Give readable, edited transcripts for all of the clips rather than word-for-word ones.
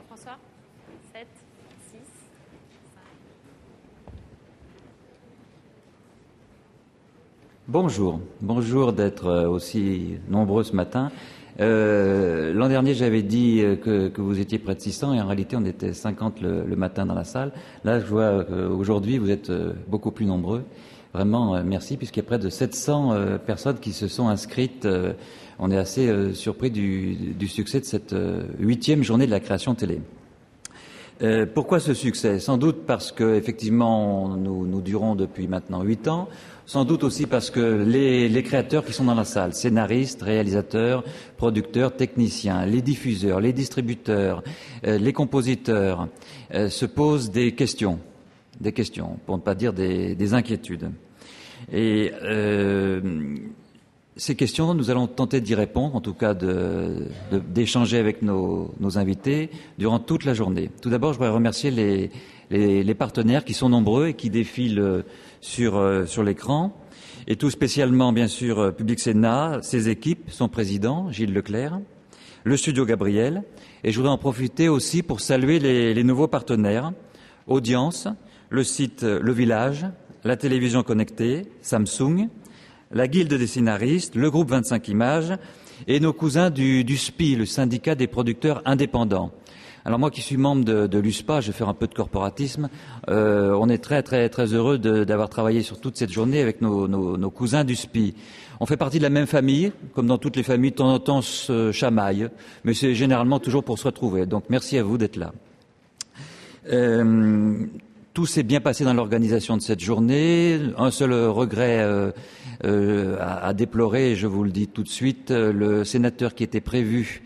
Jean-François, 7, 6, 5. Bonjour d'être aussi nombreux ce matin. L'an dernier, j'avais dit que vous étiez près de 600 et en réalité, on était 50 le matin dans la salle. Là, je vois qu'aujourd'hui, vous êtes beaucoup plus nombreux. Vraiment, merci, puisqu'il y a près de 700 personnes qui se sont inscrites. On est assez surpris du succès de cette 8e journée de la création télé. Pourquoi ce succès? Sans doute parce que effectivement nous durons depuis maintenant 8 ans. Sans doute aussi parce que les créateurs qui sont dans la salle, scénaristes, réalisateurs, producteurs, techniciens, les diffuseurs, les distributeurs, les compositeurs, se posent des questions, pour ne pas dire des inquiétudes. Et ces questions, nous allons tenter d'y répondre, en tout cas d'échanger avec nos invités durant toute la journée. Tout d'abord, je voudrais remercier les partenaires qui sont nombreux et qui défilent sur l'écran. Et tout spécialement, bien sûr, Public Sénat, ses équipes, son président, Gilles Leclerc, le studio Gabriel. Et je voudrais en profiter aussi pour saluer les nouveaux partenaires, Audience, le site Le Village, la télévision connectée, Samsung, la Guilde des scénaristes, le groupe 25 Images et nos cousins du SPI, le syndicat des producteurs indépendants. Alors moi qui suis membre de l'USPA, je vais faire un peu de corporatisme, on est très heureux d'avoir travaillé sur toute cette journée avec nos cousins du SPI. On fait partie de la même famille, comme dans toutes les familles, de temps en temps on se chamaille, mais c'est généralement toujours pour se retrouver. Donc merci à vous d'être là. Tout s'est bien passé dans l'organisation de cette journée. Un seul regret à déplorer, et je vous le dis tout de suite, le sénateur qui était prévu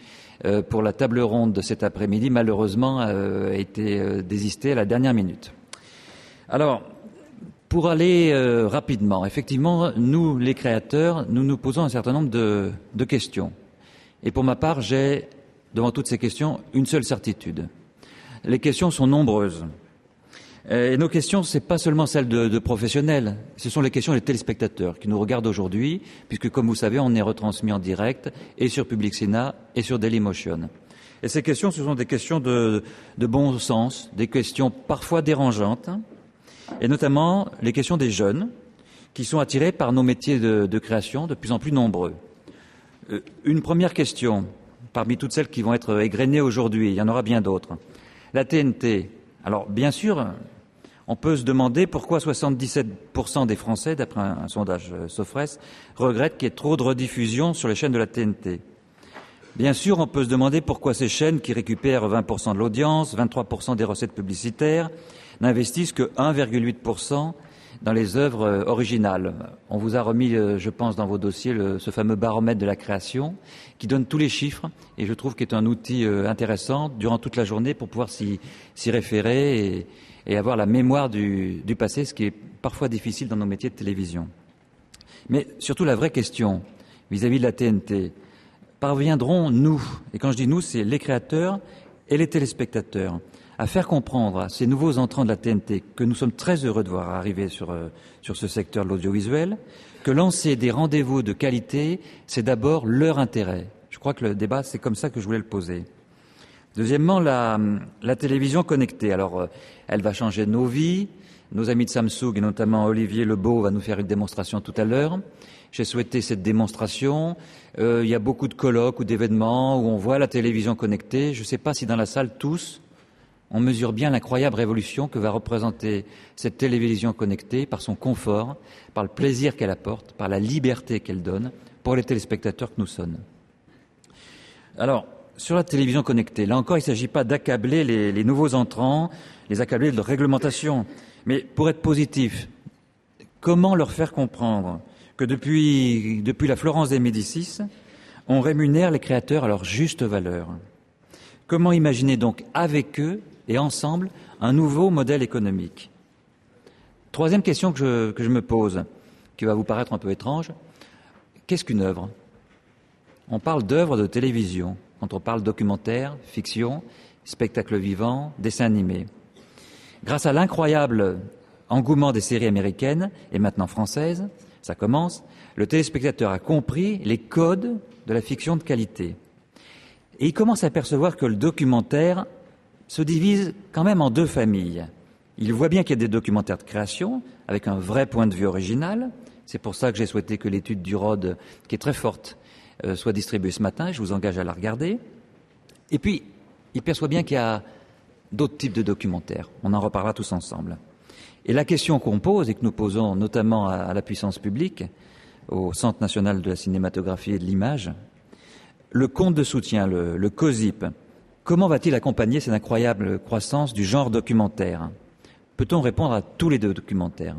pour la table ronde de cet après-midi, malheureusement, a été désisté à la dernière minute. Alors, pour aller rapidement, effectivement, nous, les créateurs, nous nous posons un certain nombre de questions. Et pour ma part, j'ai, devant toutes ces questions, une seule certitude. Les questions sont nombreuses. Et nos questions, c'est pas seulement celles de professionnels, ce sont les questions des téléspectateurs qui nous regardent aujourd'hui, puisque comme vous savez, on est retransmis en direct et sur Public Sénat et sur Dailymotion. Et ces questions, ce sont des questions de bon sens, des questions parfois dérangeantes, et notamment les questions des jeunes qui sont attirés par nos métiers de création de plus en plus nombreux. Une première question, parmi toutes celles qui vont être égrenées aujourd'hui, il y en aura bien d'autres. La TNT. Alors, bien sûr, on peut se demander pourquoi 77% des Français, d'après un sondage Sofres, regrettent qu'il y ait trop de rediffusion sur les chaînes de la TNT. Bien sûr, on peut se demander pourquoi ces chaînes qui récupèrent 20% de l'audience, 23% des recettes publicitaires, n'investissent que 1,8% dans les œuvres originales. On vous a remis, je pense, dans vos dossiers, ce fameux baromètre de la création qui donne tous les chiffres et je trouve qu'il est un outil intéressant durant toute la journée pour pouvoir s'y référer et avoir la mémoire du passé, ce qui est parfois difficile dans nos métiers de télévision. Mais surtout la vraie question vis-à-vis de la TNT, parviendrons-nous, et quand je dis nous, c'est les créateurs et les téléspectateurs, à faire comprendre à ces nouveaux entrants de la TNT que nous sommes très heureux de voir arriver sur ce secteur de l'audiovisuel, que lancer des rendez-vous de qualité, c'est d'abord leur intérêt. Je crois que le débat, c'est comme ça que je voulais le poser. Deuxièmement, la télévision connectée. Alors, elle va changer nos vies. Nos amis de Samsung, et notamment Olivier Lebeau, va nous faire une démonstration tout à l'heure. J'ai souhaité cette démonstration. Il y a beaucoup de colloques ou d'événements où on voit la télévision connectée. Je ne sais pas si dans la salle, tous, on mesure bien l'incroyable révolution que va représenter cette télévision connectée par son confort, par le plaisir qu'elle apporte, par la liberté qu'elle donne pour les téléspectateurs que nous sommes. Alors, sur la télévision connectée, là encore, il ne s'agit pas d'accabler les nouveaux entrants, les accabler de réglementation. Mais pour être positif, comment leur faire comprendre que depuis la Florence des Médicis, on rémunère les créateurs à leur juste valeur? Comment imaginer donc avec eux et ensemble un nouveau modèle économique? Troisième question que je me pose, qui va vous paraître un peu étrange, qu'est-ce qu'une œuvre? On parle d'œuvres de télévision, quand on parle documentaire, fiction, spectacle vivant, dessin animé. Grâce à l'incroyable engouement des séries américaines, et maintenant françaises, ça commence, le téléspectateur a compris les codes de la fiction de qualité. Et il commence à percevoir que le documentaire se divise quand même en deux familles. Il voit bien qu'il y a des documentaires de création, avec un vrai point de vue original. C'est pour ça que j'ai souhaité que l'étude du ROD, qui est très forte, soit distribuée ce matin. Je vous engage à la regarder. Et puis, il perçoit bien qu'il y a d'autres types de documentaires. On en reparlera tous ensemble. Et la question qu'on pose, et que nous posons notamment à la puissance publique, au Centre national de la cinématographie et de l'image, le compte de soutien, le COSIP, comment va-t-il accompagner cette incroyable croissance du genre documentaire? Peut-on répondre à tous les deux documentaires?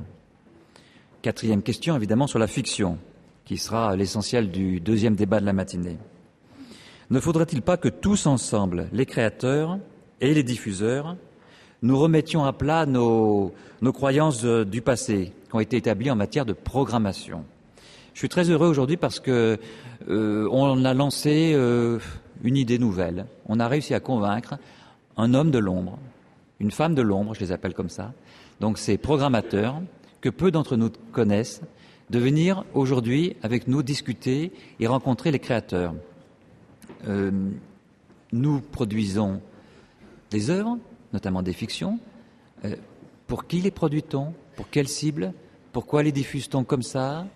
Quatrième question, évidemment, sur la fiction, qui sera l'essentiel du deuxième débat de la matinée. Ne faudrait-il pas que tous ensemble, les créateurs et les diffuseurs, nous remettions à plat nos croyances du passé, qui ont été établies en matière de programmation? Je suis très heureux aujourd'hui parce que on a lancé une idée nouvelle. On a réussi à convaincre un homme de l'ombre, une femme de l'ombre, je les appelle comme ça, donc ces programmateurs que peu d'entre nous connaissent, de venir aujourd'hui avec nous discuter et rencontrer les créateurs. Nous produisons des œuvres, notamment des fictions. Pour qui les produit-on? Pour quelle cible? Pourquoi les diffuse-t-on comme ça?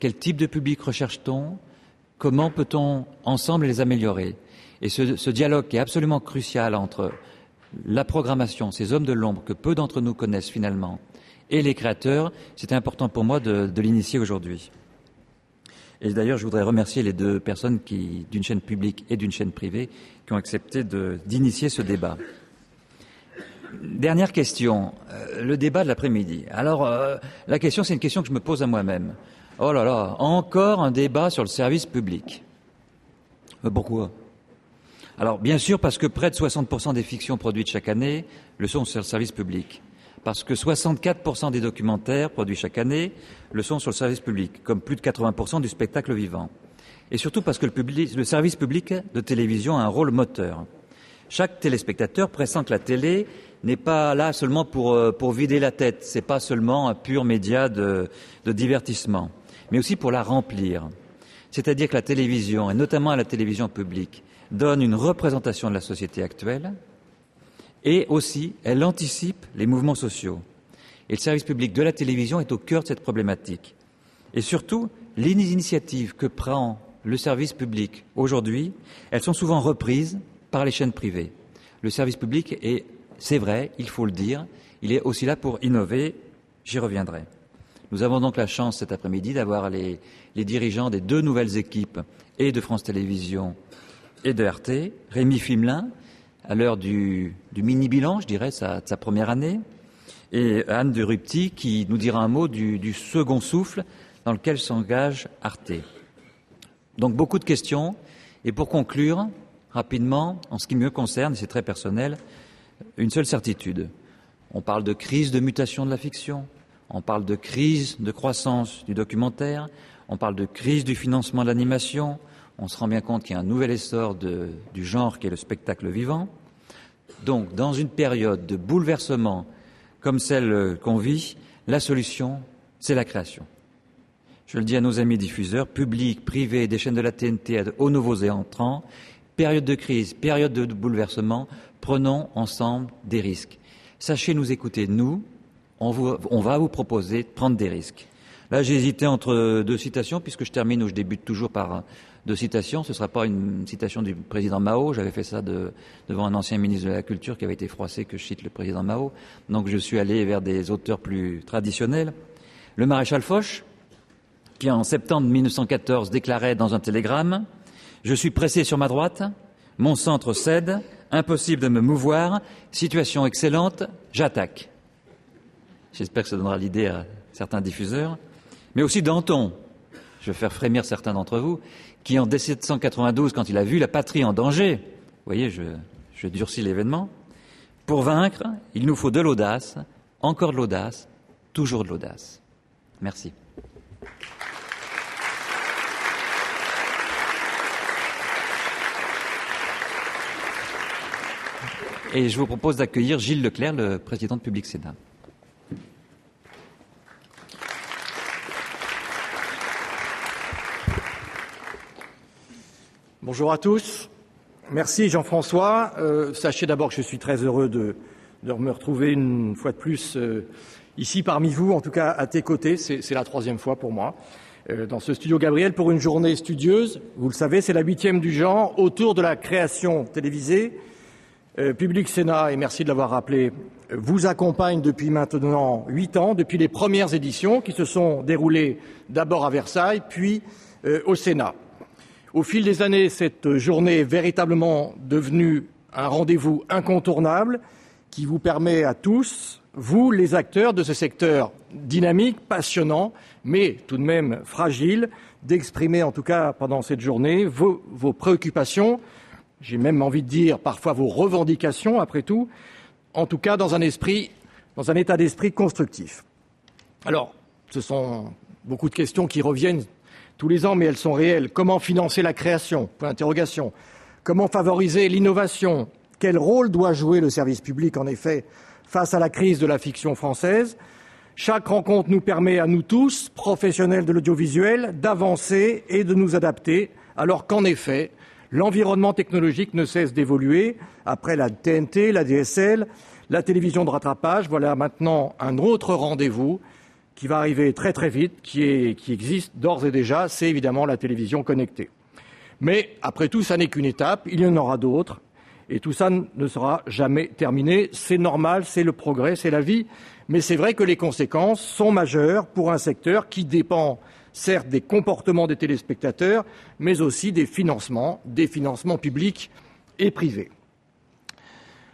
Quel type de public recherche-t-on? Comment peut-on ensemble les améliorer? Et ce dialogue qui est absolument crucial entre la programmation, ces hommes de l'ombre que peu d'entre nous connaissent finalement, et les créateurs, c'était important pour moi de l'initier aujourd'hui. Et d'ailleurs, je voudrais remercier les deux personnes d'une chaîne publique et d'une chaîne privée qui ont accepté d'initier ce débat. Dernière question, le débat de l'après-midi. Alors, la question, c'est une question que je me pose à moi-même. Oh là là, encore un débat sur le service public. Pourquoi? Alors, bien sûr, parce que près de 60% des fictions produites chaque année le sont sur le service public. Parce que 64% des documentaires produits chaque année le sont sur le service public, comme plus de 80% du spectacle vivant. Et surtout parce que le service public de télévision a un rôle moteur. Chaque téléspectateur pressent que la télé n'est pas là seulement pour vider la tête. C'est pas seulement un pur média de divertissement, mais aussi pour la remplir. C'est-à-dire que la télévision, et notamment la télévision publique, donne une représentation de la société actuelle et aussi elle anticipe les mouvements sociaux. Et le service public de la télévision est au cœur de cette problématique. Et surtout, les initiatives que prend le service public aujourd'hui, elles sont souvent reprises par les chaînes privées. Le service public est, c'est vrai, il faut le dire, il est aussi là pour innover, j'y reviendrai. Nous avons donc la chance cet après-midi d'avoir les dirigeants des deux nouvelles équipes, et de France Télévisions et de RT, Rémi Fimelin, à l'heure du mini-bilan, je dirais, de sa première année, et Anne de Rupti, qui nous dira un mot du second souffle dans lequel s'engage Arte. Donc beaucoup de questions, et pour conclure, rapidement, en ce qui me concerne, et c'est très personnel, une seule certitude. On parle de crise de mutation de la fiction, on parle de crise de croissance du documentaire, on parle de crise du financement de l'animation, on se rend bien compte qu'il y a un nouvel essor du genre qui est le spectacle vivant. Donc, dans une période de bouleversement comme celle qu'on vit, la solution, c'est la création. Je le dis à nos amis diffuseurs, publics, privés, des chaînes de la TNT aux nouveaux entrants, période de crise, période de bouleversement, prenons ensemble des risques. Sachez nous écouter, nous, on va vous proposer de prendre des risques. Là, j'ai hésité entre deux citations, puisque je termine ou je débute toujours par deux citations. Ce ne sera pas une citation du président Mao. J'avais fait ça devant un ancien ministre de la Culture qui avait été froissé que je cite le président Mao. Donc je suis allé vers des auteurs plus traditionnels. Le maréchal Foch, qui en septembre 1914 déclarait dans un télégramme « Je suis pressé sur ma droite, mon centre cède, impossible de me mouvoir, situation excellente, j'attaque ». J'espère que ça donnera l'idée à certains diffuseurs. Mais aussi Danton, je vais faire frémir certains d'entre vous, qui en 1792, quand il a vu la patrie en danger, vous voyez, je durcis l'événement, pour vaincre, il nous faut de l'audace, encore de l'audace, toujours de l'audace. Merci. Et je vous propose d'accueillir Gilles Leclerc, le président de Public Sénat. Bonjour à tous. Merci Jean-François. Sachez d'abord que je suis très heureux de me retrouver une fois de plus ici parmi vous, en tout cas à tes côtés. C'est la 3e fois pour moi dans ce studio Gabriel pour une journée studieuse. Vous le savez, c'est la 8e du genre autour de la création télévisée. Public Sénat, et merci de l'avoir rappelé, vous accompagne depuis maintenant 8 ans, depuis les premières éditions qui se sont déroulées d'abord à Versailles, puis au Sénat. Au fil des années, cette journée est véritablement devenue un rendez-vous incontournable qui vous permet à tous, vous les acteurs de ce secteur dynamique, passionnant, mais tout de même fragile, d'exprimer en tout cas pendant cette journée vos préoccupations, j'ai même envie de dire parfois vos revendications après tout, en tout cas dans un état d'esprit constructif. Alors, ce sont beaucoup de questions qui reviennent tous les ans, mais elles sont réelles. Comment financer la création ? Point d'interrogation. Comment favoriser l'innovation ? Quel rôle doit jouer le service public, en effet, face à la crise de la fiction française ? Chaque rencontre nous permet à nous tous, professionnels de l'audiovisuel, d'avancer et de nous adapter, alors qu'en effet, l'environnement technologique ne cesse d'évoluer. Après la TNT, la DSL, la télévision de rattrapage, voilà maintenant un autre rendez-vous qui va arriver très très vite, qui existe d'ores et déjà, c'est évidemment la télévision connectée. Mais après tout, ça n'est qu'une étape, il y en aura d'autres, et tout ça ne sera jamais terminé. C'est normal, c'est le progrès, c'est la vie, mais c'est vrai que les conséquences sont majeures pour un secteur qui dépend certes des comportements des téléspectateurs, mais aussi des financements publics et privés.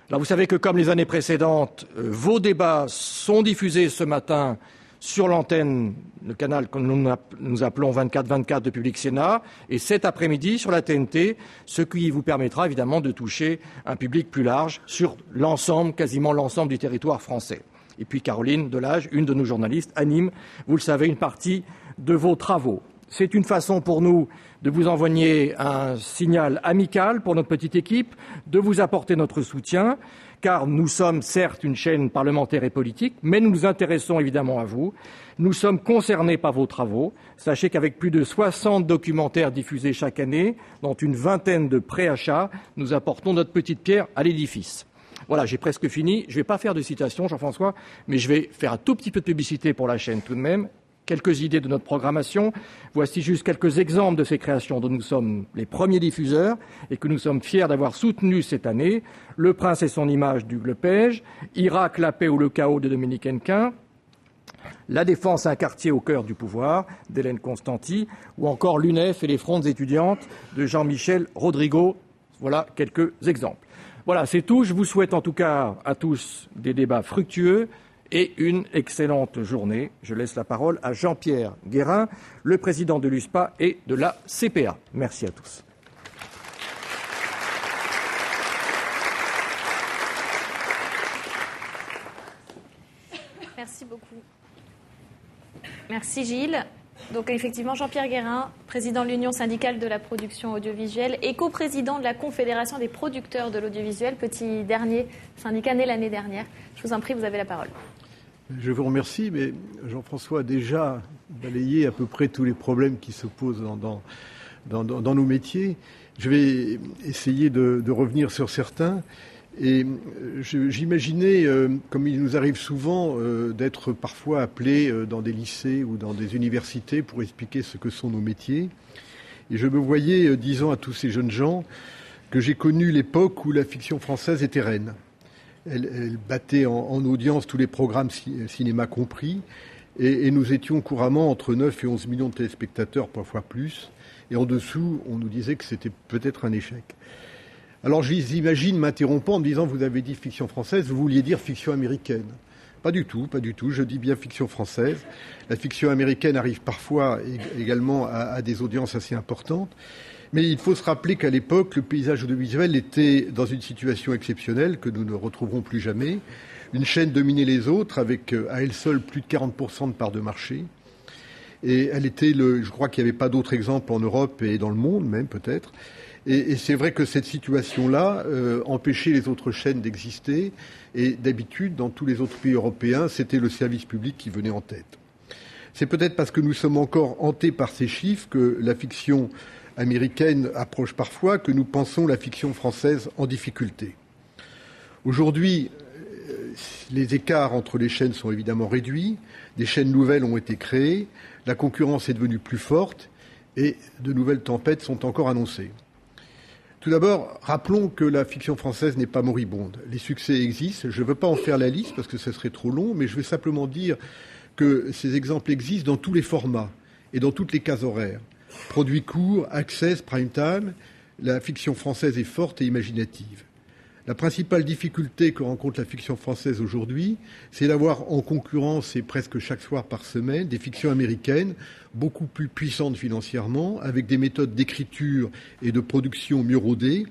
Alors vous savez que comme les années précédentes, vos débats sont diffusés ce matin sur l'antenne, le canal que nous appelons 24-24 de Public Sénat, et cet après-midi sur la TNT, ce qui vous permettra évidemment de toucher un public plus large sur quasiment l'ensemble du territoire français. Et puis Caroline Delage, une de nos journalistes, anime, vous le savez, une partie de vos travaux. C'est une façon pour nous de vous envoyer un signal amical pour notre petite équipe, de vous apporter notre soutien, car nous sommes certes une chaîne parlementaire et politique, mais nous nous intéressons évidemment à vous. Nous sommes concernés par vos travaux. Sachez qu'avec plus de 60 documentaires diffusés chaque année, dont une vingtaine de préachats, nous apportons notre petite pierre à l'édifice. Voilà, j'ai presque fini. Je ne vais pas faire de citation, Jean-François, mais je vais faire un tout petit peu de publicité pour la chaîne tout de même. Quelques idées de notre programmation. Voici juste quelques exemples de ces créations dont nous sommes les premiers diffuseurs et que nous sommes fiers d'avoir soutenues cette année. Le Prince et son image d'Hugues Lepage, Irak, la paix ou le chaos de Dominique Hennequin, La défense, un quartier au cœur du pouvoir d'Hélène Constanti, ou encore l'UNEF et les frondes étudiantes de Jean-Michel Rodrigo. Voilà quelques exemples. Voilà, c'est tout. Je vous souhaite en tout cas à tous des débats fructueux et une excellente journée. Je laisse la parole à Jean-Pierre Guérin, le président de l'USPA et de la CPA. Merci à tous. Merci beaucoup. Merci Gilles. Donc effectivement, Jean-Pierre Guérin, président de l'Union syndicale de la production audiovisuelle et coprésident de la Confédération des producteurs de l'audiovisuel, petit dernier syndicat né l'année dernière. Je vous en prie, vous avez la parole. Je vous remercie, mais Jean-François a déjà balayé à peu près tous les problèmes qui se posent dans nos métiers. Je vais essayer de revenir sur certains. Et j'imaginais, comme il nous arrive souvent, d'être parfois appelés dans des lycées ou dans des universités pour expliquer ce que sont nos métiers. Et je me voyais disant à tous ces jeunes gens que j'ai connu l'époque où la fiction française était reine. Elle battait en audience tous les programmes cinéma compris, et nous étions couramment entre 9 et 11 millions de téléspectateurs, parfois plus, et en dessous, on nous disait que c'était peut-être un échec. Alors je les imagine m'interrompant en me disant « vous avez dit fiction française, vous vouliez dire fiction américaine ». Pas du tout, je dis bien fiction française. La fiction américaine arrive parfois également à des audiences assez importantes. Mais il faut se rappeler qu'à l'époque, le paysage audiovisuel était dans une situation exceptionnelle que nous ne retrouverons plus jamais. Une chaîne dominait les autres avec à elle seule plus de 40% de part de marché. Et elle était je crois qu'il n'y avait pas d'autres exemples en Europe et dans le monde même peut-être. Et c'est vrai que cette situation-là empêchait les autres chaînes d'exister. Et d'habitude, dans tous les autres pays européens, c'était le service public qui venait en tête. C'est peut-être parce que nous sommes encore hantés par ces chiffres que la fiction américaine approche parfois que nous pensons la fiction française en difficulté. Aujourd'hui, les écarts entre les chaînes sont évidemment réduits, des chaînes nouvelles ont été créées, la concurrence est devenue plus forte et de nouvelles tempêtes sont encore annoncées. Tout d'abord, rappelons que la fiction française n'est pas moribonde. Les succès existent. Je ne veux pas en faire la liste parce que ce serait trop long, mais je vais simplement dire que ces exemples existent dans tous les formats et dans toutes les cases horaires. Produits courts, access, prime time, la fiction française est forte et imaginative. La principale difficulté que rencontre la fiction française aujourd'hui, c'est d'avoir en concurrence, et presque chaque soir par semaine, des fictions américaines beaucoup plus puissantes financièrement, avec des méthodes d'écriture et de production mieux rodées,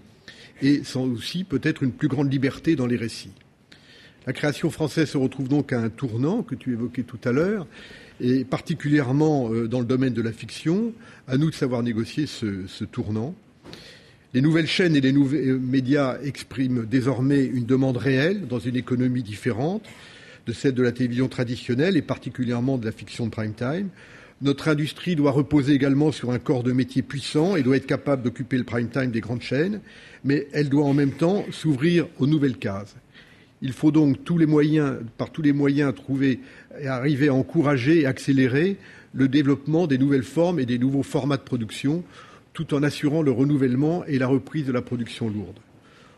et sans aussi peut-être une plus grande liberté dans les récits. La création française se retrouve donc à un tournant que tu évoquais tout à l'heure, et particulièrement dans le domaine de la fiction, à nous de savoir négocier ce tournant. Les nouvelles chaînes et les nouveaux médias expriment désormais une demande réelle dans une économie différente de celle de la télévision traditionnelle et particulièrement de la fiction de prime time. Notre industrie doit reposer également sur un corps de métier puissant et doit être capable d'occuper le prime time des grandes chaînes, mais elle doit en même temps s'ouvrir aux nouvelles cases. Il faut donc par tous les moyens trouver et arriver à encourager et accélérer le développement des nouvelles formes et des nouveaux formats de production, tout en assurant le renouvellement et la reprise de la production lourde.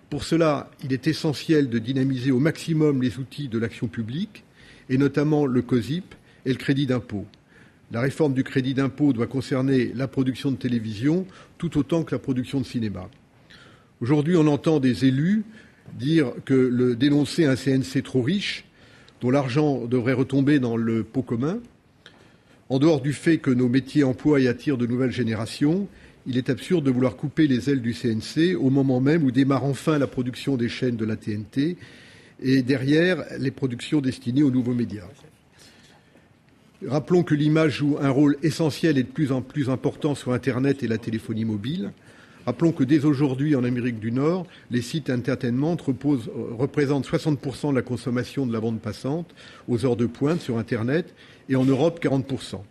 Pour cela, il est essentiel de dynamiser au maximum les outils de l'action publique, et notamment le COSIP et le crédit d'impôt. La réforme du crédit d'impôt doit concerner la production de télévision tout autant que la production de cinéma. Aujourd'hui, on entend des élus dire que dénoncer un CNC trop riche, dont l'argent devrait retomber dans le pot commun, en dehors du fait que nos métiers emploient et attirent de nouvelles générations, il est absurde de vouloir couper les ailes du CNC au moment même où démarre enfin la production des chaînes de la TNT et derrière les productions destinées aux nouveaux médias. Rappelons que l'image joue un rôle essentiel et de plus en plus important sur Internet et la téléphonie mobile. Rappelons que dès aujourd'hui, en Amérique du Nord, les sites entertainment représentent 60% de la consommation de la bande passante aux heures de pointe sur Internet et en Europe 40%.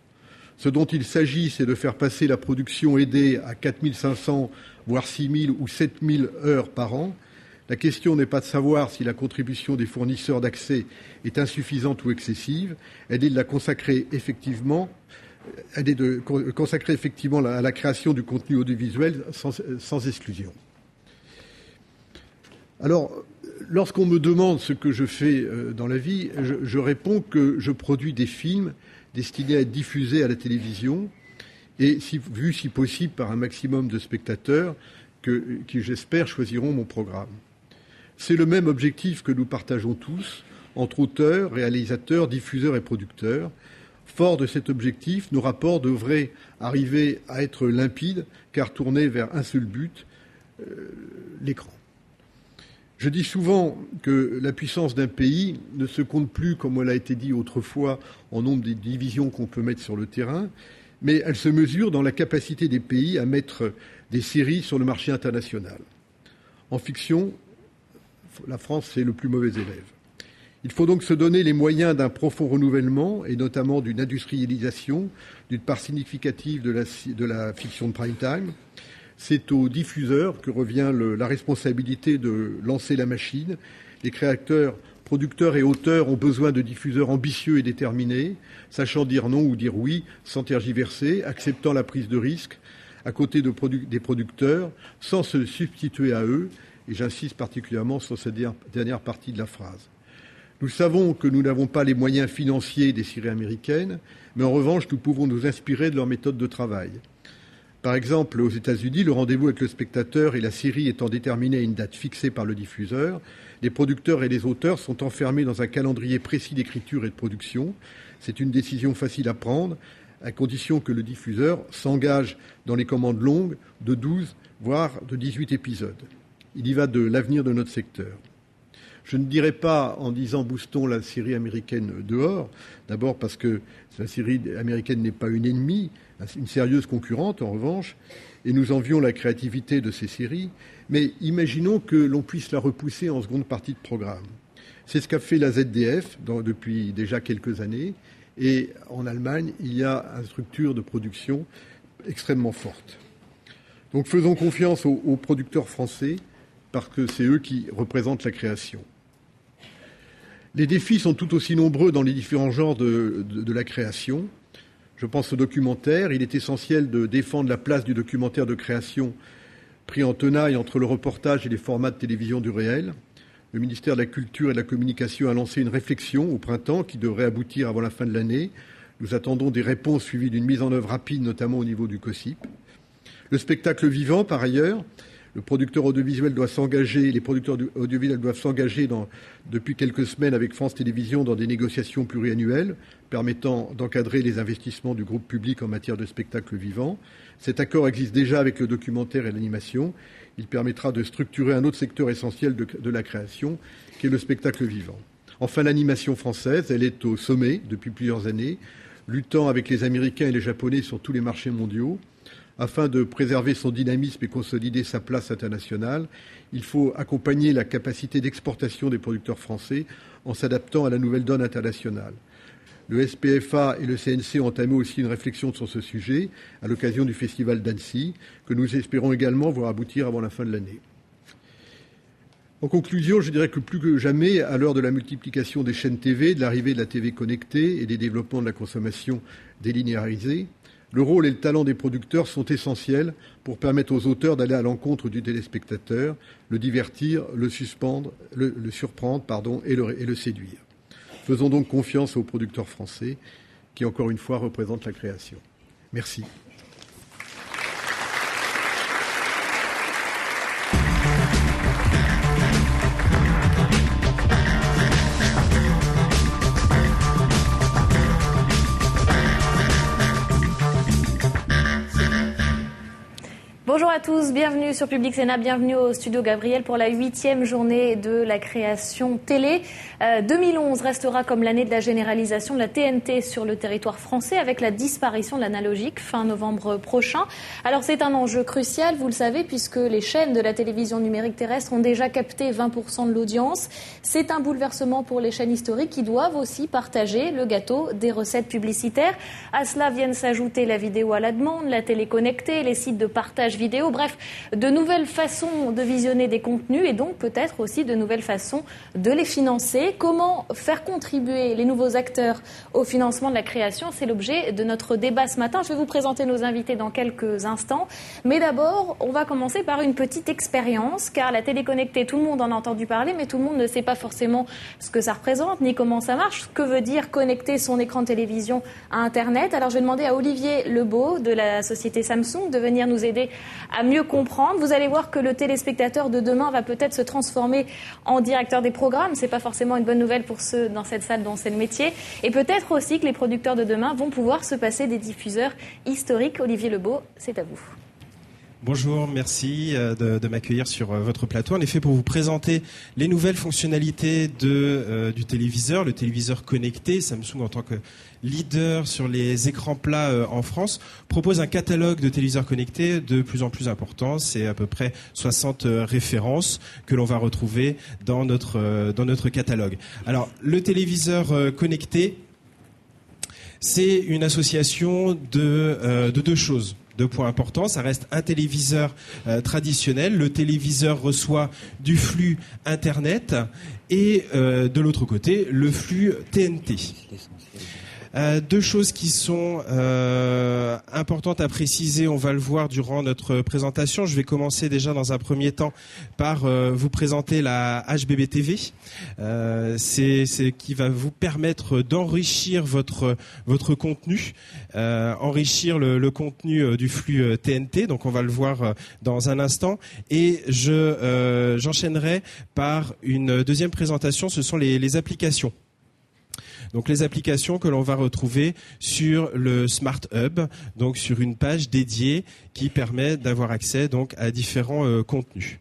Ce dont il s'agit, c'est de faire passer la production aidée à 4500, voire 6000 ou 7000 heures par an. La question n'est pas de savoir si la contribution des fournisseurs d'accès est insuffisante ou excessive. Elle est de consacrer effectivement à la création du contenu audiovisuel sans exclusion. Alors, lorsqu'on me demande ce que je fais dans la vie, je réponds que je produis des films destinés à être diffusés à la télévision et vus si possible par un maximum de spectateurs qui, j'espère, choisiront mon programme. C'est le même objectif que nous partageons tous, entre auteurs, réalisateurs, diffuseurs et producteurs. Fort de cet objectif, nos rapports devraient arriver à être limpides, car tournés vers un seul but, l'écran. Je dis souvent que la puissance d'un pays ne se compte plus, comme elle a été dit autrefois, en nombre des divisions qu'on peut mettre sur le terrain, mais elle se mesure dans la capacité des pays à mettre des séries sur le marché international. En fiction, la France, c'est le plus mauvais élève. Il faut donc se donner les moyens d'un profond renouvellement et notamment d'une industrialisation d'une part significative de la fiction de prime time. C'est aux diffuseurs que revient la responsabilité de lancer la machine. Les créateurs, producteurs et auteurs ont besoin de diffuseurs ambitieux et déterminés, sachant dire non ou dire oui sans tergiverser, acceptant la prise de risque à côté des producteurs, sans se substituer à eux. Et j'insiste particulièrement sur cette dernière partie de la phrase. Nous savons que nous n'avons pas les moyens financiers des séries américaines, mais en revanche, nous pouvons nous inspirer de leur méthode de travail. Par exemple, aux États-Unis, le rendez-vous avec le spectateur et la série étant déterminé à une date fixée par le diffuseur, les producteurs et les auteurs sont enfermés dans un calendrier précis d'écriture et de production. C'est une décision facile à prendre, à condition que le diffuseur s'engage dans les commandes longues de 12, voire de 18 épisodes. Il y va de l'avenir de notre secteur. Je ne dirais pas en disant boostons la série américaine dehors, d'abord parce que la série américaine n'est pas une ennemie, une sérieuse concurrente en revanche, et nous envions la créativité de ces séries, mais imaginons que l'on puisse la repousser en seconde partie de programme. C'est ce qu'a fait la ZDF depuis déjà quelques années, et en Allemagne, il y a une structure de production extrêmement forte. Donc faisons confiance aux producteurs français, parce que c'est eux qui représentent la création. Les défis sont tout aussi nombreux dans les différents genres de la création. Je pense au documentaire. Il est essentiel de défendre la place du documentaire de création pris en tenaille entre le reportage et les formats de télévision du réel. Le ministère de la Culture et de la Communication a lancé une réflexion au printemps qui devrait aboutir avant la fin de l'année. Nous attendons des réponses suivies d'une mise en œuvre rapide, notamment au niveau du COCIP. Le spectacle vivant, par ailleurs, le producteur audiovisuel doit s'engager, les producteurs audiovisuels doivent s'engager depuis quelques semaines avec France Télévisions dans des négociations pluriannuelles permettant d'encadrer les investissements du groupe public en matière de spectacle vivant. Cet accord existe déjà avec le documentaire et l'animation. Il permettra de structurer un autre secteur essentiel de la création, qui est le spectacle vivant. Enfin, l'animation française, elle est au sommet depuis plusieurs années, luttant avec les Américains et les Japonais sur tous les marchés mondiaux. Afin de préserver son dynamisme et consolider sa place internationale, il faut accompagner la capacité d'exportation des producteurs français en s'adaptant à la nouvelle donne internationale. Le SPFA et le CNC ont entamé aussi une réflexion sur ce sujet à l'occasion du Festival d'Annecy, que nous espérons également voir aboutir avant la fin de l'année. En conclusion, je dirais que plus que jamais, à l'heure de la multiplication des chaînes TV, de l'arrivée de la TV connectée et des développements de la consommation délinéarisée, le rôle et le talent des producteurs sont essentiels pour permettre aux auteurs d'aller à l'encontre du téléspectateur, le divertir, le surprendre et le séduire. Faisons donc confiance aux producteurs français qui, encore une fois, représentent la création. Merci. Bonjour à tous, bienvenue sur Public Sénat, bienvenue au Studio Gabriel pour la 8e journée de la création télé. 2011 restera comme l'année de la généralisation de la TNT sur le territoire français avec la disparition de l'analogique fin novembre prochain. Alors c'est un enjeu crucial, vous le savez, puisque les chaînes de la télévision numérique terrestre ont déjà capté 20% de l'audience. C'est un bouleversement pour les chaînes historiques qui doivent aussi partager le gâteau des recettes publicitaires. À cela viennent s'ajouter la vidéo à la demande, la télé connectée, les sites de partage vidéo, bref, de nouvelles façons de visionner des contenus et donc peut-être aussi de nouvelles façons de les financer. Comment faire contribuer les nouveaux acteurs au financement de la création? C'est l'objet de notre débat ce matin. Je vais vous présenter nos invités dans quelques instants. Mais d'abord, on va commencer par une petite expérience, car la télé connectée, tout le monde en a entendu parler, mais tout le monde ne sait pas forcément ce que ça représente, ni comment ça marche. Que veut dire connecter son écran de télévision à Internet? Alors je vais demander à Olivier Lebeau de la société Samsung de venir nous aider à mieux comprendre. Vous allez voir que le téléspectateur de demain va peut-être se transformer en directeur des programmes. C'est pas forcément une bonne nouvelle pour ceux dans cette salle dont c'est le métier. Et peut-être aussi que les producteurs de demain vont pouvoir se passer des diffuseurs historiques. Olivier Lebeau, c'est à vous. Bonjour, merci de m'accueillir sur votre plateau. En effet, pour vous présenter les nouvelles fonctionnalités du téléviseur, le téléviseur connecté, Samsung en tant que leader sur les écrans plats en France, propose un catalogue de téléviseurs connectés de plus en plus important. C'est à peu près 60 références que l'on va retrouver dans notre catalogue. Alors, le téléviseur connecté, c'est une association de deux choses. Deux points importants, ça reste un téléviseur traditionnel. Le téléviseur reçoit du flux Internet et de l'autre côté, le flux TNT. Deux choses qui sont importantes à préciser, on va le voir durant notre présentation. Je vais commencer déjà dans un premier temps par vous présenter la HbbTV. C'est qui va vous permettre d'enrichir votre contenu, enrichir le contenu du flux TNT. Donc on va le voir dans un instant. Et j'enchaînerai par une deuxième présentation, ce sont les applications. Donc les applications que l'on va retrouver sur le Smart Hub, donc sur une page dédiée qui permet d'avoir accès donc à différents contenus.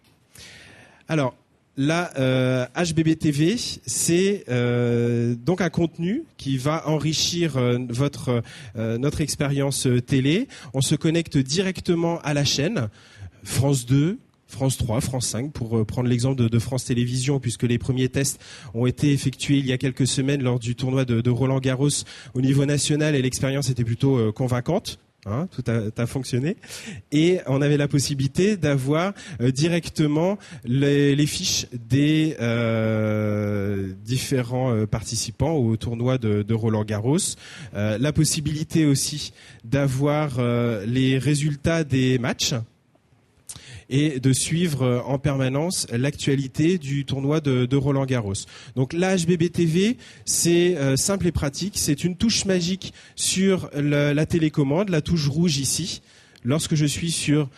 Alors la HbbTV, c'est donc un contenu qui va enrichir notre expérience télé. On se connecte directement à la chaîne France 2, France 3, France 5, pour prendre l'exemple de France Télévisions, puisque les premiers tests ont été effectués il y a quelques semaines lors du tournoi de Roland Garros au niveau national et l'expérience était plutôt convaincante. Hein, tout a fonctionné, et on avait la possibilité d'avoir directement les fiches des différents participants au tournoi de Roland-Garros, la possibilité aussi d'avoir les résultats des matchs et de suivre en permanence l'actualité du tournoi de Roland-Garros. Donc la HBB TV, c'est simple et pratique, c'est une touche magique sur la télécommande, la touche rouge ici. Lorsque je suis sur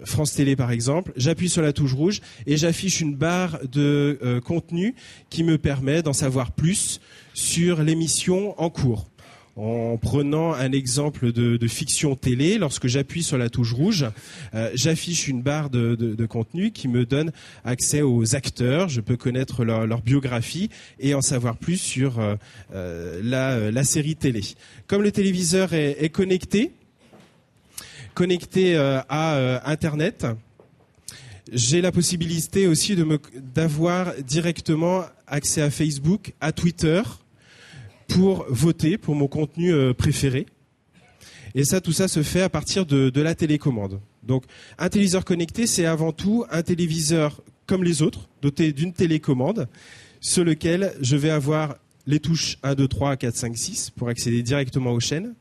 France Télé par exemple, j'appuie sur la touche rouge et j'affiche une barre de contenu qui me permet d'en savoir plus sur l'émission en cours. En prenant un exemple de fiction télé, lorsque j'appuie sur la touche rouge, j'affiche une barre de contenu qui me donne accès aux acteurs. Je peux connaître leur biographie et en savoir plus sur la série télé. Comme le téléviseur est connecté à Internet, j'ai la possibilité aussi d'avoir directement accès à Facebook, à Twitter, pour voter pour mon contenu préféré. Et tout ça se fait à partir de la télécommande. Donc, un téléviseur connecté, c'est avant tout un téléviseur comme les autres, doté d'une télécommande, sur lequel je vais avoir les touches 1, 2, 3, 4, 5, 6 pour accéder directement aux chaînes.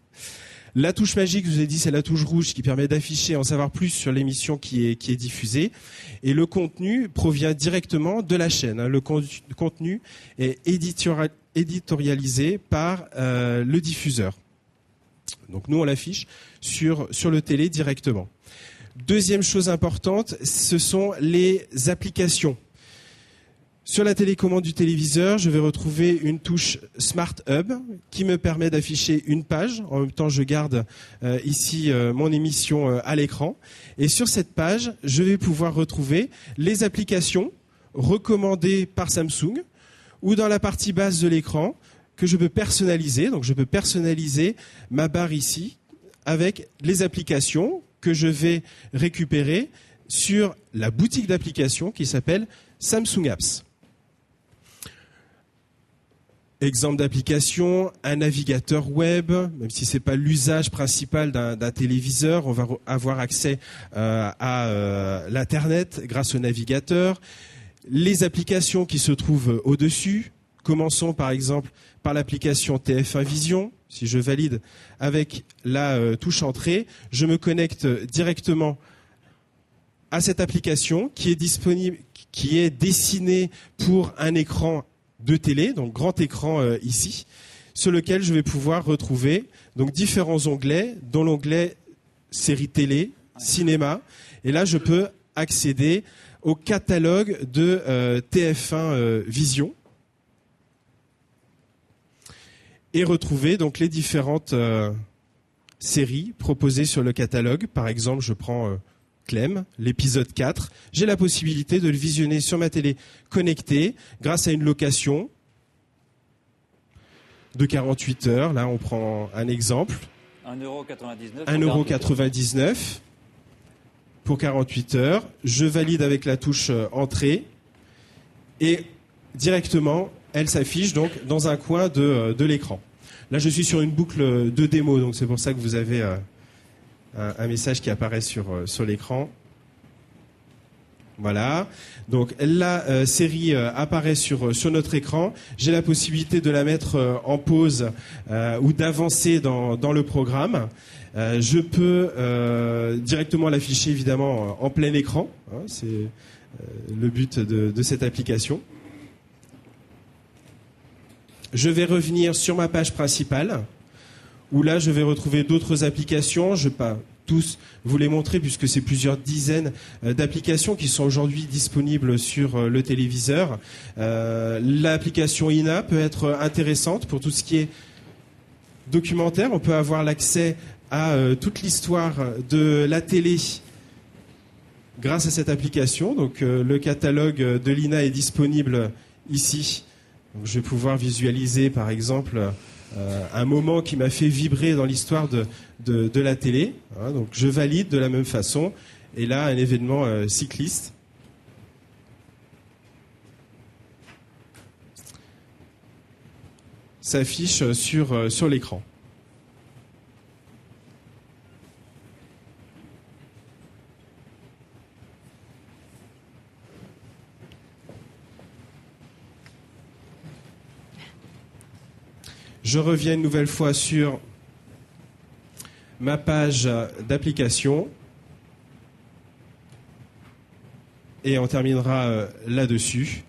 La touche magique, je vous ai dit, c'est la touche rouge qui permet d'afficher, en savoir plus sur l'émission qui est diffusée. Et le contenu provient directement de la chaîne. Le contenu est éditorialisé par le diffuseur. Donc nous, on l'affiche sur le télé directement. Deuxième chose importante, ce sont les applications. Sur la télécommande du téléviseur, je vais retrouver une touche Smart Hub qui me permet d'afficher une page. En même temps, je garde ici mon émission à l'écran. Et sur cette page, je vais pouvoir retrouver les applications recommandées par Samsung ou dans la partie basse de l'écran que je peux personnaliser. Donc, je peux personnaliser ma barre ici avec les applications que je vais récupérer sur la boutique d'applications qui s'appelle Samsung Apps. Exemple d'application, un navigateur web, même si c'est pas l'usage principal d'un téléviseur, on va avoir accès à l'Internet grâce au navigateur. Les applications qui se trouvent au-dessus, commençons par exemple par l'application TF1 Vision. Si je valide avec la touche entrée, je me connecte directement à cette application qui est disponible, qui est dessinée pour un écran de télé, donc grand écran ici, sur lequel je vais pouvoir retrouver donc différents onglets, dont l'onglet série télé, cinéma, et là je peux accéder au catalogue de TF1 Vision et retrouver donc les différentes séries proposées sur le catalogue. Par exemple, je prends Clem, l'épisode 4, j'ai la possibilité de le visionner sur ma télé connectée grâce à une location de 48 heures. Là, on prend un exemple. 1,99 €. 1,99 € pour 48 heures. Je valide avec la touche entrée et directement, elle s'affiche donc dans un coin de l'écran. Là, je suis sur une boucle de démo, donc c'est pour ça que vous avez un message qui apparaît sur l'écran. Voilà. Donc la série apparaît sur notre écran. J'ai la possibilité de la mettre en pause ou d'avancer dans le programme. Je peux directement l'afficher évidemment en plein écran. Hein, c'est le but de cette application. Je vais revenir sur ma page principale, où là je vais retrouver d'autres applications. Je ne vais pas tous vous les montrer puisque c'est plusieurs dizaines d'applications qui sont aujourd'hui disponibles sur le téléviseur. L'application INA peut être intéressante pour tout ce qui est documentaire. On peut avoir l'accès à toute l'histoire de la télé grâce à cette application. Donc le catalogue de l'INA est disponible ici. Donc, je vais pouvoir visualiser par exemple un moment qui m'a fait vibrer dans l'histoire de la télé. Hein, donc je valide de la même façon. Et là, un événement cycliste. S'affiche sur l'écran. Je reviens une nouvelle fois sur ma page d'application. Et on terminera là-dessus.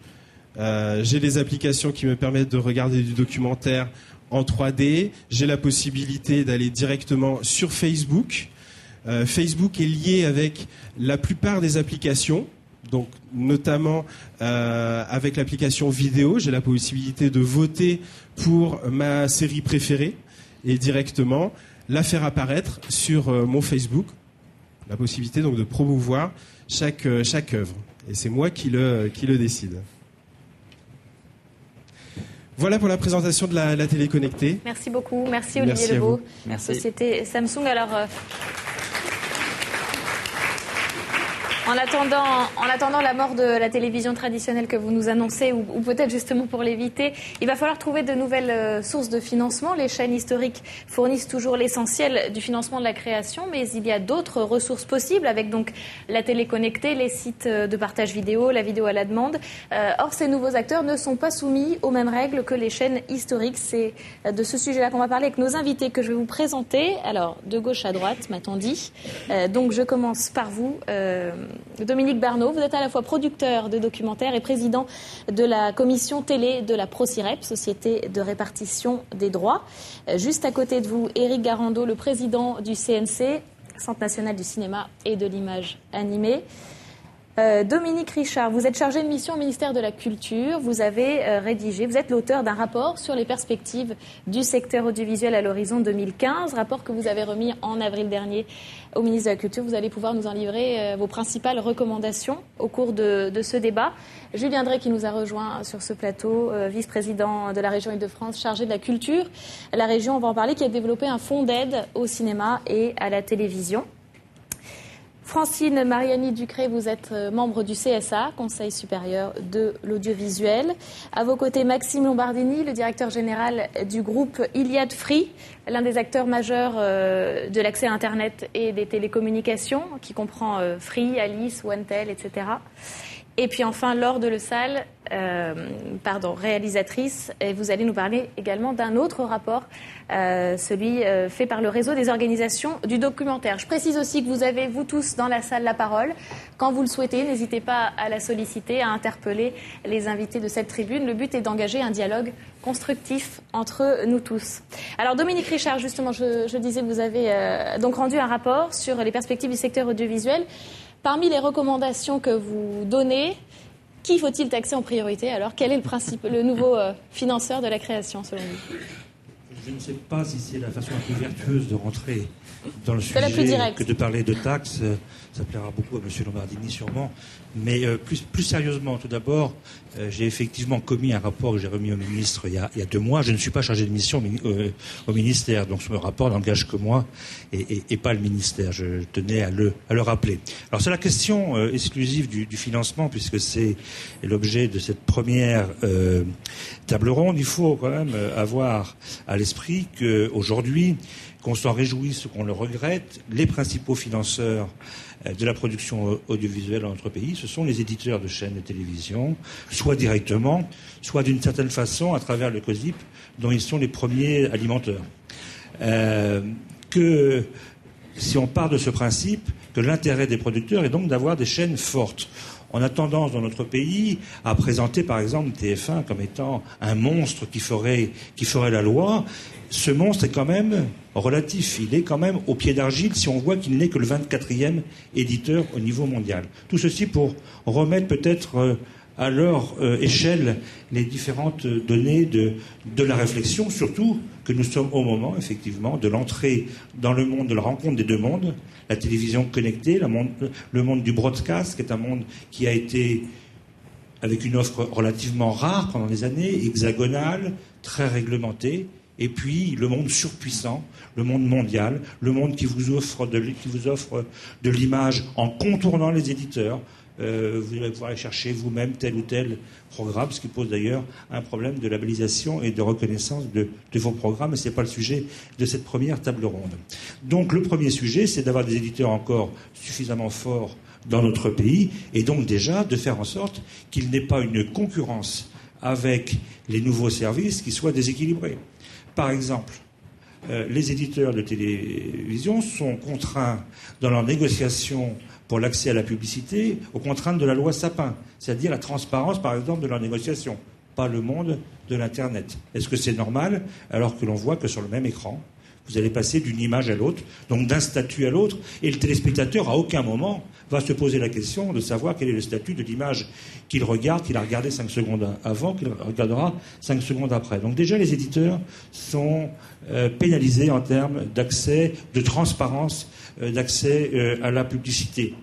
J'ai les applications qui me permettent de regarder du documentaire en 3D. J'ai la possibilité d'aller directement sur Facebook. Facebook est lié avec la plupart des applications, donc notamment avec l'application vidéo. J'ai la possibilité de voter pour ma série préférée et directement la faire apparaître sur mon Facebook. La possibilité donc de promouvoir chaque œuvre. Et c'est moi qui le décide. Voilà pour la présentation de la télé connectée. Merci beaucoup. Merci Olivier Lebeau. Merci. Société Samsung. Alors, en attendant la mort de la télévision traditionnelle que vous nous annoncez, ou peut-être justement pour l'éviter, il va falloir trouver de nouvelles sources de financement. Les chaînes historiques fournissent toujours l'essentiel du financement de la création, mais il y a d'autres ressources possibles, avec donc la télé connectée, les sites de partage vidéo, la vidéo à la demande. Or, ces nouveaux acteurs ne sont pas soumis aux mêmes règles que les chaînes historiques. C'est de ce sujet-là qu'on va parler avec nos invités que je vais vous présenter. Alors, de gauche à droite, m'a-t-on dit. Donc, je commence par vous. Dominique Barneau, vous êtes à la fois producteur de documentaires et président de la commission télé de la ProCirep, Société de répartition des droits. Juste à côté de vous, Éric Garando, le président du CNC, Centre national du cinéma et de l'image animée. Dominique Richard, vous êtes chargé de mission au ministère de la Culture. Vous avez vous êtes l'auteur d'un rapport sur les perspectives du secteur audiovisuel à l'horizon 2015, rapport que vous avez remis en avril dernier au ministre de la Culture. Vous allez pouvoir nous en livrer vos principales recommandations au cours de ce débat. Julien Drey, qui nous a rejoint sur ce plateau, vice-président de la région Île-de-France, chargé de la culture. La région, on va en parler, qui a développé un fonds d'aide au cinéma et à la télévision. Francine Mariani-Ducré, vous êtes membre du CSA, Conseil supérieur de l'audiovisuel. À vos côtés, Maxime Lombardini, le directeur général du groupe Iliad Free, l'un des acteurs majeurs de l'accès à Internet et des télécommunications, qui comprend Free, Alice, OneTel, etc. Et puis enfin, Laure Delessal, réalisatrice, et vous allez nous parler également d'un autre rapport, celui fait par le réseau des organisations du documentaire. Je précise aussi que vous avez, vous tous, dans la salle, la parole. Quand vous le souhaitez, n'hésitez pas à la solliciter, à interpeller les invités de cette tribune. Le but est d'engager un dialogue constructif entre nous tous. Alors Dominique Richard, justement, je disais, vous avez donc rendu un rapport sur les perspectives du secteur audiovisuel. Parmi les recommandations que vous donnez, qui faut-il taxer en priorité? Alors, quel est le nouveau financeur de la création, selon vous? Je ne sais pas si c'est la façon la plus vertueuse de rentrer dans le sujet que de parler de taxes. Ça plaira beaucoup à M. Lombardini, sûrement. Mais plus sérieusement, tout d'abord, j'ai effectivement commis un rapport que j'ai remis au ministre il y a 2 mois. Je ne suis pas chargé de mission au ministère, donc ce rapport n'engage que moi et pas le ministère. Je tenais à le rappeler. Alors c'est la question exclusive du financement, puisque c'est l'objet de cette première table ronde. Il faut quand même avoir à l'esprit qu'aujourd'hui, qu'on s'en réjouisse ou qu'on le regrette, les principaux financeurs de la production audiovisuelle dans notre pays, ce sont les éditeurs de chaînes de télévision, soit directement, soit d'une certaine façon à travers le COSIP, dont ils sont les premiers alimenteurs. Si on part de ce principe, que l'intérêt des producteurs est donc d'avoir des chaînes fortes. On a tendance dans notre pays à présenter par exemple TF1 comme étant un monstre qui ferait la loi. Ce monstre est quand même relatif. Il est quand même au pied d'argile si on voit qu'il n'est que le 24e éditeur au niveau mondial. Tout ceci pour remettre peut-être à leur échelle les différentes données de la réflexion, surtout que nous sommes au moment, effectivement, de l'entrée dans le monde, de la rencontre des 2 mondes, la télévision connectée, le monde du broadcast, qui est un monde qui a été, avec une offre relativement rare pendant des années, hexagonale, très réglementée, et puis le monde surpuissant, le monde mondial, le monde qui vous offre de l'image en contournant les éditeurs. Vous allez pouvoir aller chercher vous-même tel ou tel programme, ce qui pose d'ailleurs un problème de labellisation et de reconnaissance de vos programmes, et ce n'est pas le sujet de cette première table ronde. Donc le premier sujet, c'est d'avoir des éditeurs encore suffisamment forts dans notre pays, et donc déjà de faire en sorte qu'il n'ait pas une concurrence avec les nouveaux services qui soient déséquilibrés. Par exemple, les éditeurs de télévision sont contraints dans leurs négociations pour l'accès à la publicité aux contraintes de la loi Sapin, c'est-à-dire la transparence, par exemple, de leurs négociations, pas le monde de l'Internet. Est-ce que c'est normal alors que l'on voit que sur le même écran, vous allez passer d'une image à l'autre, donc d'un statut à l'autre, et le téléspectateur, à aucun moment, va se poser la question de savoir quel est le statut de l'image qu'il regarde, qu'il a regardé 5 secondes avant, qu'il regardera 5 secondes après. Donc déjà, les éditeurs sont pénalisés en termes d'accès, de transparence, d'accès à la publicité.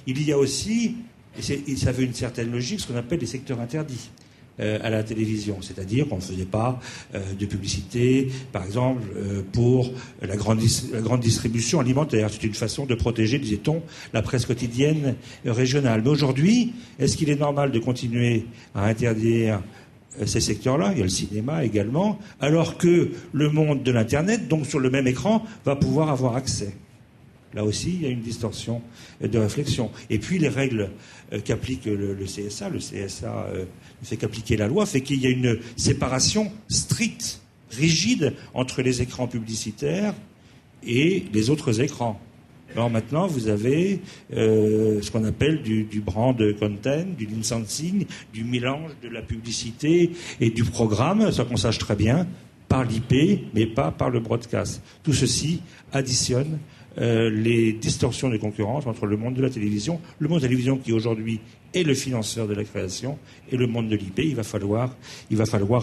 Il y a aussi, et ça veut une certaine logique, ce qu'on appelle les secteurs interdits à la télévision, c'est-à-dire qu'on ne faisait pas de publicité, par exemple, pour la grande distribution alimentaire. C'est une façon de protéger, disait-on, la presse quotidienne régionale. Mais aujourd'hui, est-ce qu'il est normal de continuer à interdire ces secteurs-là, il y a le cinéma également, alors que le monde de l'Internet, donc sur le même écran, va pouvoir avoir accès? Là aussi, il y a une distorsion de réflexion. Et puis, les règles qu'applique le CSA, ne fait qu'appliquer la loi, fait qu'il y a une séparation stricte, rigide, entre les écrans publicitaires et les autres écrans. Alors maintenant, vous avez ce qu'on appelle du brand content, du licensing, du mélange de la publicité et du programme, ça qu'on sache très bien, par l'IP, mais pas par le broadcast. Tout ceci additionne les distorsions de concurrence entre le monde de la télévision qui aujourd'hui est le financeur de la création, et le monde de l'IP. Il va falloir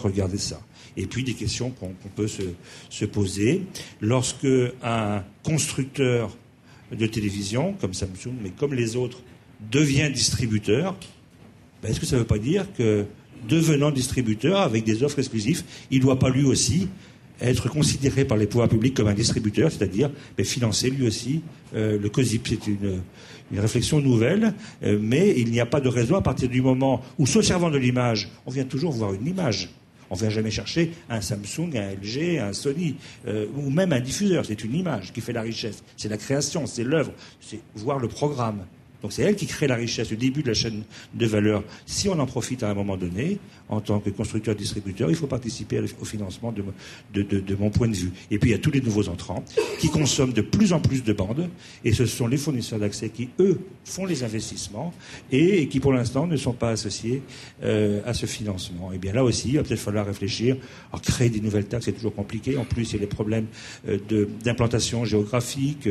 regarder ça. Et puis des questions qu'on peut se poser. Lorsque un constructeur de télévision, comme Samsung, mais comme les autres, devient distributeur, est-ce que ça ne veut pas dire que, devenant distributeur, avec des offres exclusives, il ne doit pas lui aussi être considéré par les pouvoirs publics comme un distributeur, c'est-à-dire financer lui aussi le COSIP? C'est une réflexion nouvelle, mais il n'y a pas de raison à partir du moment où, se servant de l'image, on vient toujours voir une image. On ne vient jamais chercher un Samsung, un LG, un Sony, ou même un diffuseur. C'est une image qui fait la richesse. C'est la création, c'est l'œuvre, c'est voir le programme. Donc c'est elle qui crée la richesse, le début de la chaîne de valeur. Si on en profite à un moment donné, en tant que constructeur-distributeur, il faut participer au financement de mon point de vue. Et puis il y a tous les nouveaux entrants qui consomment de plus en plus de bandes, et ce sont les fournisseurs d'accès qui, eux, font les investissements et qui, pour l'instant, ne sont pas associés à ce financement. Et bien là aussi, il va peut-être falloir réfléchir. Alors créer des nouvelles taxes, c'est toujours compliqué. En plus, il y a les problèmes d'implantation géographique,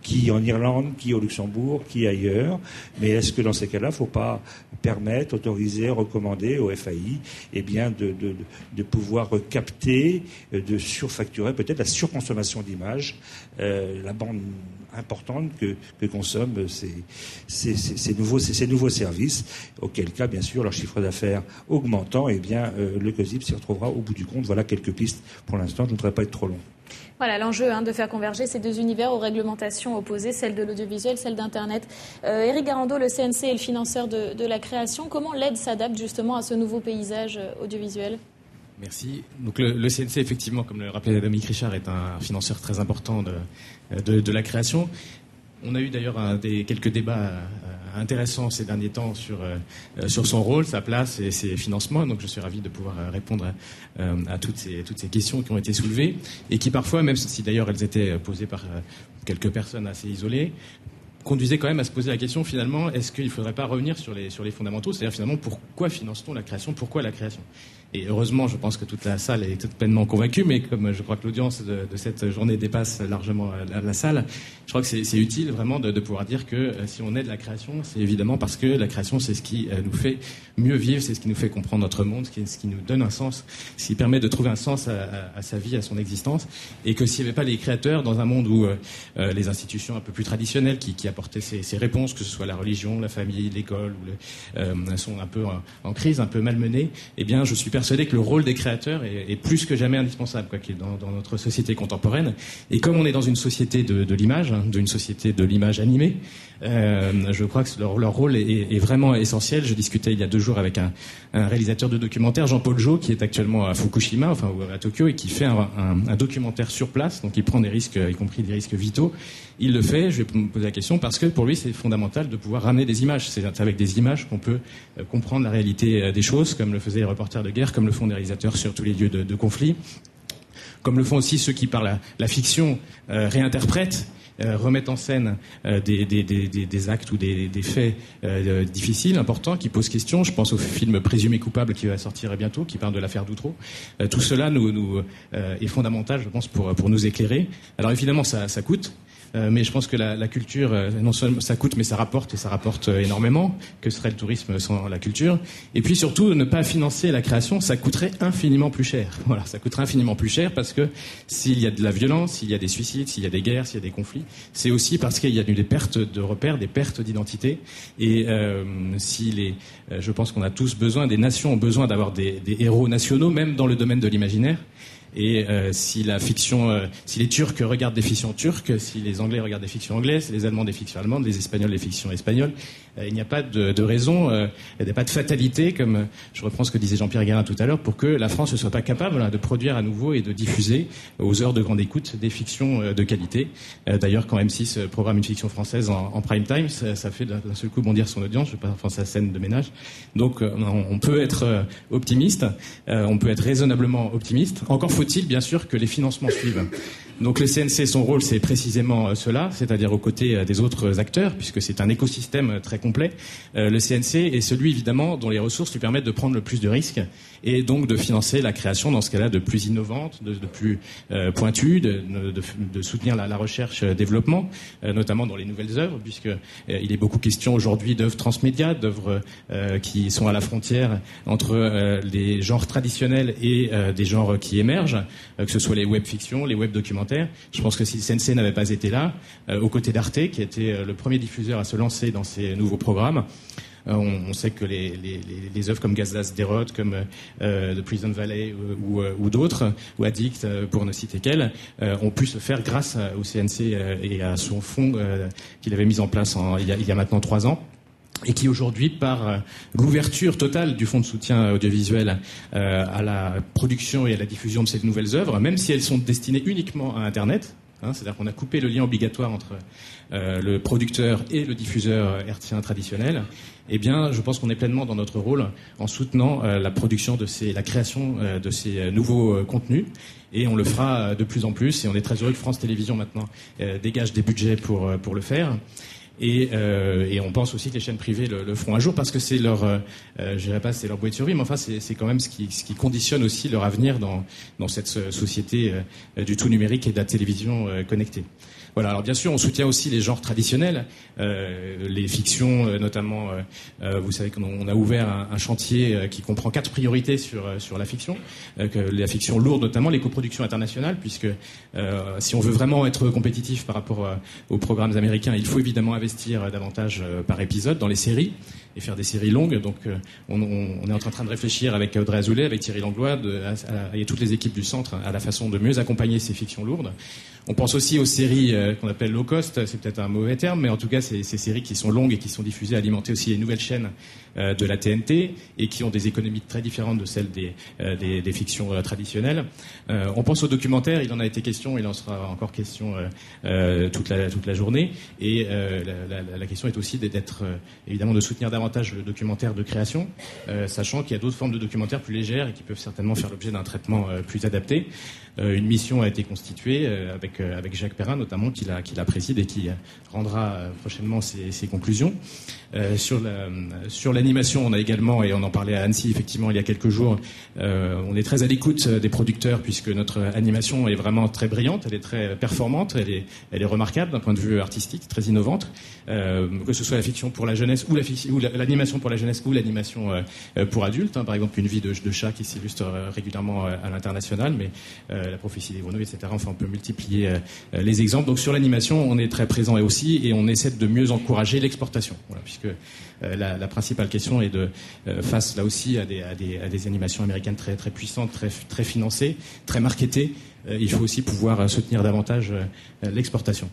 qui en Irlande, qui au Luxembourg, qui ailleurs. Mais est-ce que dans ces cas-là, il ne faut pas permettre, autoriser, recommander au FAI de pouvoir capter, de surfacturer peut-être la surconsommation d'images, la bande importante que consomment ces nouveaux services, auquel cas, bien sûr, leur chiffre d'affaires augmentant, le COSIP s'y retrouvera au bout du compte. Voilà quelques pistes. Pour l'instant, je ne voudrais pas être trop long. Voilà l'enjeu de faire converger ces deux univers aux réglementations opposées, celle de l'audiovisuel, celle d'Internet. Éric Garando, le CNC est le financeur de la création. Comment l'aide s'adapte justement à ce nouveau paysage audiovisuel ? Merci. Donc le CNC, effectivement, comme le rappelait Dominique Richard, est un financeur très important de la création. On a eu d'ailleurs quelques débats intéressants ces derniers temps sur son rôle, sa place et ses financements. Donc je suis ravi de pouvoir répondre à toutes ces questions qui ont été soulevées et qui parfois, même si d'ailleurs elles étaient posées par quelques personnes assez isolées, conduisait quand même à se poser la question, finalement, est-ce qu'il ne faudrait pas revenir sur les fondamentaux, c'est-à-dire finalement pourquoi finance-t-on la création, pourquoi la création? Et heureusement, je pense que toute la salle est pleinement convaincue, mais comme je crois que l'audience de cette journée dépasse largement la salle, je crois que c'est utile vraiment de pouvoir dire que si on aide la création, c'est évidemment parce que la création, c'est ce qui nous fait mieux vivre, c'est ce qui nous fait comprendre notre monde, ce qui nous donne un sens, ce qui permet de trouver un sens à sa vie, à son existence, et que s'il n'y avait pas les créateurs dans un monde où les institutions un peu plus traditionnelles qui apportaient ces réponses, que ce soit la religion, la famille, l'école, sont un peu en crise, un peu malmenées, eh bien, je suis persuadé que le rôle des créateurs est plus que jamais indispensable, dans notre société contemporaine. Et comme on est dans une société de l'image, d'une société de l'image animée, je crois que leur rôle est vraiment essentiel. Je discutais il y a 2 jours avec un réalisateur de documentaire, Jean-Paul Jo, qui est actuellement à Fukushima, à Tokyo, et qui fait un documentaire sur place. Donc il prend des risques, y compris des risques vitaux. Il le fait, je vais me poser la question, parce que pour lui c'est fondamental de pouvoir ramener des images. C'est avec des images qu'on peut comprendre la réalité des choses, comme le faisaient les reporters de guerre littéraires, comme le font des réalisateurs sur tous les lieux de conflit, comme le font aussi ceux qui, par la fiction, réinterprètent, remettent en scène des actes ou des faits difficiles, importants, qui posent question. Je pense au film Présumé coupable qui va sortir bientôt, qui parle de l'affaire Doutreau. Tout cela est fondamental, je pense, pour nous éclairer. Alors évidemment, ça coûte. Mais je pense que la culture, non seulement ça coûte, mais ça rapporte, et ça rapporte énormément. Que serait le tourisme sans la culture? Et puis surtout, ne pas financer la création, ça coûterait infiniment plus cher. Voilà, ça coûterait infiniment plus cher parce que s'il y a de la violence, s'il y a des suicides, s'il y a des guerres, s'il y a des conflits, c'est aussi parce qu'il y a eu des pertes de repères, des pertes d'identité. Et je pense qu'on a tous besoin, des nations ont besoin d'avoir des héros nationaux, même dans le domaine de l'imaginaire. Et si la fiction, si les Turcs regardent des fictions turques, si les Anglais regardent des fictions anglaises, les Allemands des fictions allemandes, les Espagnols des fictions espagnoles, il n'y a pas de raison, il n'y a pas de fatalité, comme je reprends ce que disait Jean-Pierre Guérin tout à l'heure, pour que la France ne soit pas capable de produire à nouveau et de diffuser aux heures de grande écoute des fictions de qualité. D'ailleurs, quand M6 programme une fiction française en prime time, ça fait d'un seul coup bondir son audience. Je ne vais pas penser à scène de ménage. Donc, on peut être optimiste, on peut être raisonnablement optimiste. Encore faut-il bien sûr que les financements suivent. Donc le CNC, son rôle, c'est précisément cela, c'est-à-dire aux côtés des autres acteurs, puisque c'est un écosystème très complet. Le CNC est celui, évidemment, dont les ressources lui permettent de prendre le plus de risques et donc de financer la création, dans ce cas-là, de plus innovante, de plus pointue, de soutenir la recherche-développement, notamment dans les nouvelles œuvres, puisque il est beaucoup question aujourd'hui d'œuvres transmédia, d'œuvres qui sont à la frontière entre les genres traditionnels et des genres qui émergent, que ce soit les web-fictions, les web-documentaires. Je pense que si le CNC n'avait pas été là, aux côtés d'Arte, qui a été le premier diffuseur à se lancer dans ces nouveaux programmes, on sait que les œuvres comme Gazdas Derot, comme The Prison Valley ou d'autres, ou Addict, pour ne citer qu'elles, ont pu se faire grâce au CNC et à son fonds qu'il avait mis en place il y a maintenant 3 ans. Et qui aujourd'hui, par l'ouverture totale du fonds de soutien audiovisuel à la production et à la diffusion de ces nouvelles œuvres, même si elles sont destinées uniquement à Internet, c'est-à-dire qu'on a coupé le lien obligatoire entre le producteur et le diffuseur hertzien traditionnel, eh bien, je pense qu'on est pleinement dans notre rôle en soutenant la production la création de ces nouveaux contenus. Et on le fera de plus en plus. Et on est très heureux que France Télévisions maintenant dégage des budgets pour le faire. Et on pense aussi que les chaînes privées le feront un jour parce que c'est je dirais pas c'est leur bouée de survie, mais enfin c'est quand même ce qui conditionne aussi leur avenir dans cette société du tout numérique et de la télévision connectée. Voilà. Alors bien sûr, on soutient aussi les genres traditionnels, les fictions, notamment. Vous savez qu'on a ouvert un chantier qui comprend 4 priorités sur la fiction, la fiction lourde, notamment les coproductions internationales, puisque si on veut vraiment être compétitif par rapport aux programmes américains, il faut évidemment investir davantage par épisode dans les séries et faire des séries longues. Donc on est en train de réfléchir avec Audrey Azoulay, avec Thierry Langlois et toutes les équipes du centre à la façon de mieux accompagner ces fictions lourdes. On pense aussi aux séries qu'on appelle low cost, c'est peut-être un mauvais terme, mais en tout cas ces séries qui sont longues et qui sont diffusées, alimenter aussi les nouvelles chaînes de la TNT et qui ont des économies très différentes de celles des fictions traditionnelles. On pense aux documentaires, il en a été question, il en sera encore question toute la journée. Et la question est aussi d'être évidemment de soutenir davantage le documentaire de création, sachant qu'il y a d'autres formes de documentaires plus légères et qui peuvent certainement faire l'objet d'un traitement plus adapté. Une mission a été constituée avec Jacques Perrin notamment, qui la préside et qui rendra prochainement ses conclusions. Sur l'animation, on a également, et on en parlait à Annecy effectivement il y a quelques jours, on est très à l'écoute des producteurs puisque notre animation est vraiment très brillante, elle est très performante, elle est remarquable d'un point de vue artistique, très innovante, que ce soit la fiction pour la jeunesse ou l'animation pour la jeunesse ou l'animation pour adultes, par exemple Une vie de chat qui s'illustre régulièrement à l'international, mais La prophétie des grenouilles, etc. Enfin, on peut multiplier les exemples. Donc sur l'animation, on est très présent et on essaie de mieux encourager l'exportation, voilà, puisque la principale question est face là aussi à des animations américaines très très puissantes, très financées, très marketées. Il faut aussi pouvoir soutenir davantage l'exportation.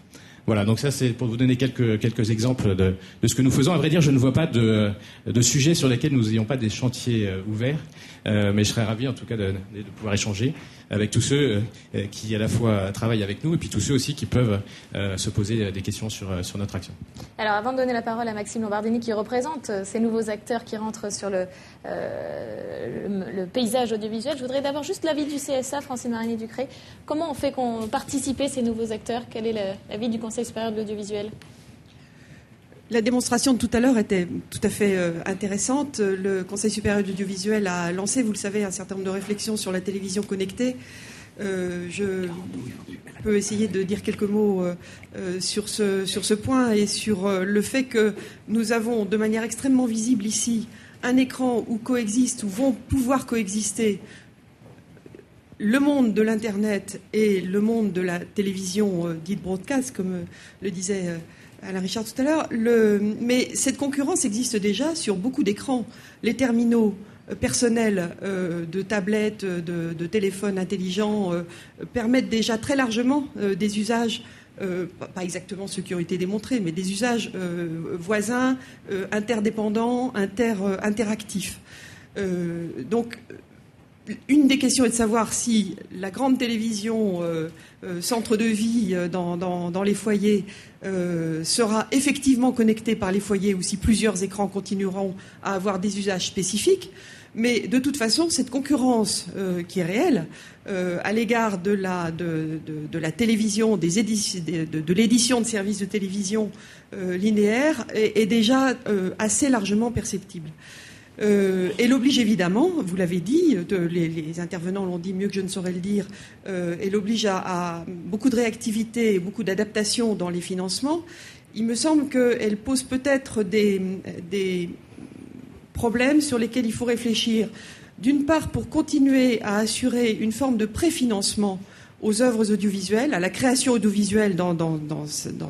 Voilà, donc ça c'est pour vous donner quelques exemples de ce que nous faisons. À vrai dire, je ne vois pas de sujets sur lesquels nous n'ayons pas des chantiers ouverts, mais je serais ravi en tout cas de pouvoir échanger avec tous ceux qui à la fois travaillent avec nous et puis tous ceux aussi qui peuvent se poser des questions sur notre action. Alors avant de donner la parole à Maxime Lombardini qui représente ces nouveaux acteurs qui rentrent sur le paysage audiovisuel, je voudrais d'abord juste l'avis du CSA, Francine Marini-Ducré. Comment on fait qu'on participe ces nouveaux acteurs? Quel est l'avis du Conseil supérieur de l'audiovisuel? La démonstration de tout à l'heure était tout à fait intéressante. Le Conseil supérieur de l'audiovisuel a lancé, vous le savez, un certain nombre de réflexions sur la télévision connectée. Je peux essayer de dire quelques mots sur ce point et sur le fait que nous avons de manière extrêmement visible ici un écran où coexistent, où vont pouvoir coexister le monde de l'Internet et le monde de la télévision dite broadcast, comme le disait Alain Richard tout à l'heure. Mais cette concurrence existe déjà sur beaucoup d'écrans. Les terminaux personnels de tablettes, de téléphones intelligents permettent déjà très largement des usages, pas exactement ceux qui ont été démontrés, mais des usages voisins, interdépendants, interactifs. Donc, une des questions est de savoir si la grande télévision, centre de vie dans les foyers, sera effectivement connectée par les foyers ou si plusieurs écrans continueront à avoir des usages spécifiques. Mais de toute façon, cette concurrence qui est réelle à l'égard de la télévision, de l'édition de services de télévision linéaire est déjà assez largement perceptible. Elle oblige évidemment, vous l'avez dit, les intervenants l'ont dit mieux que je ne saurais le dire, elle oblige à beaucoup de réactivité et beaucoup d'adaptation dans les financements. Il me semble qu'elle pose peut-être des problèmes sur lesquels il faut réfléchir. D'une part, pour continuer à assurer une forme de préfinancement aux œuvres audiovisuelles, à la création audiovisuelle dans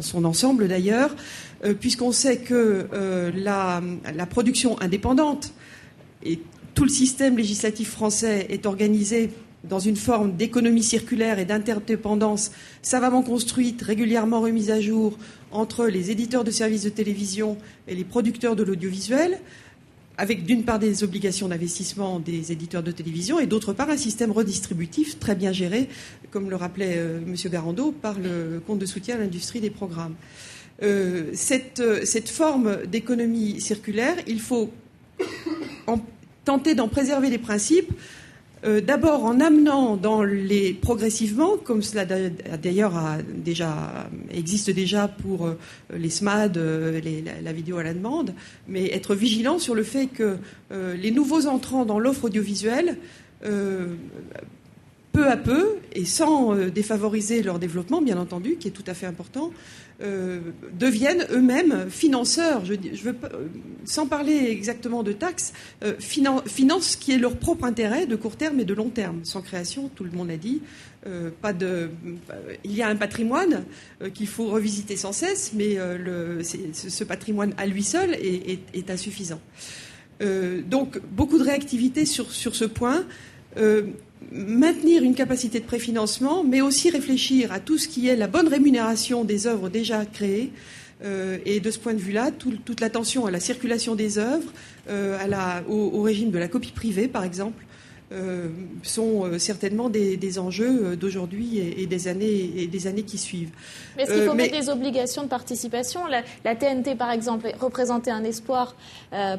son ensemble d'ailleurs, puisqu'on sait que la production indépendante et tout le système législatif français est organisé dans une forme d'économie circulaire et d'interdépendance savamment construite, régulièrement remise à jour entre les éditeurs de services de télévision et les producteurs de l'audiovisuel, avec d'une part des obligations d'investissement des éditeurs de télévision et d'autre part un système redistributif très bien géré, comme le rappelait M. Garando, par le compte de soutien à l'industrie des programmes. Cette forme d'économie circulaire, il faut tenter d'en préserver les principes, d'abord en amenant progressivement, comme cela d'ailleurs existe déjà pour les SMAD, la vidéo à la demande, mais être vigilant sur le fait que les nouveaux entrants dans l'offre audiovisuelle, peu à peu, et sans défavoriser leur développement, bien entendu, qui est tout à fait important, deviennent eux-mêmes financeurs. Je veux pas, sans parler exactement de taxes, financent ce qui est leur propre intérêt de court terme et de long terme. Sans création, tout le monde l'a dit, il y a un patrimoine qu'il faut revisiter sans cesse, mais ce patrimoine à lui seul est insuffisant. Donc, beaucoup de réactivité sur ce point. Maintenir une capacité de préfinancement, mais aussi réfléchir à tout ce qui est la bonne rémunération des œuvres déjà créées. Et de ce point de vue-là, toute l'attention à la circulation des œuvres, au régime de la copie privée, par exemple, sont certainement des enjeux d'aujourd'hui et des années qui suivent. Mais est-ce qu'il faut mettre des obligations de participation? La TNT, par exemple, représentait un espoir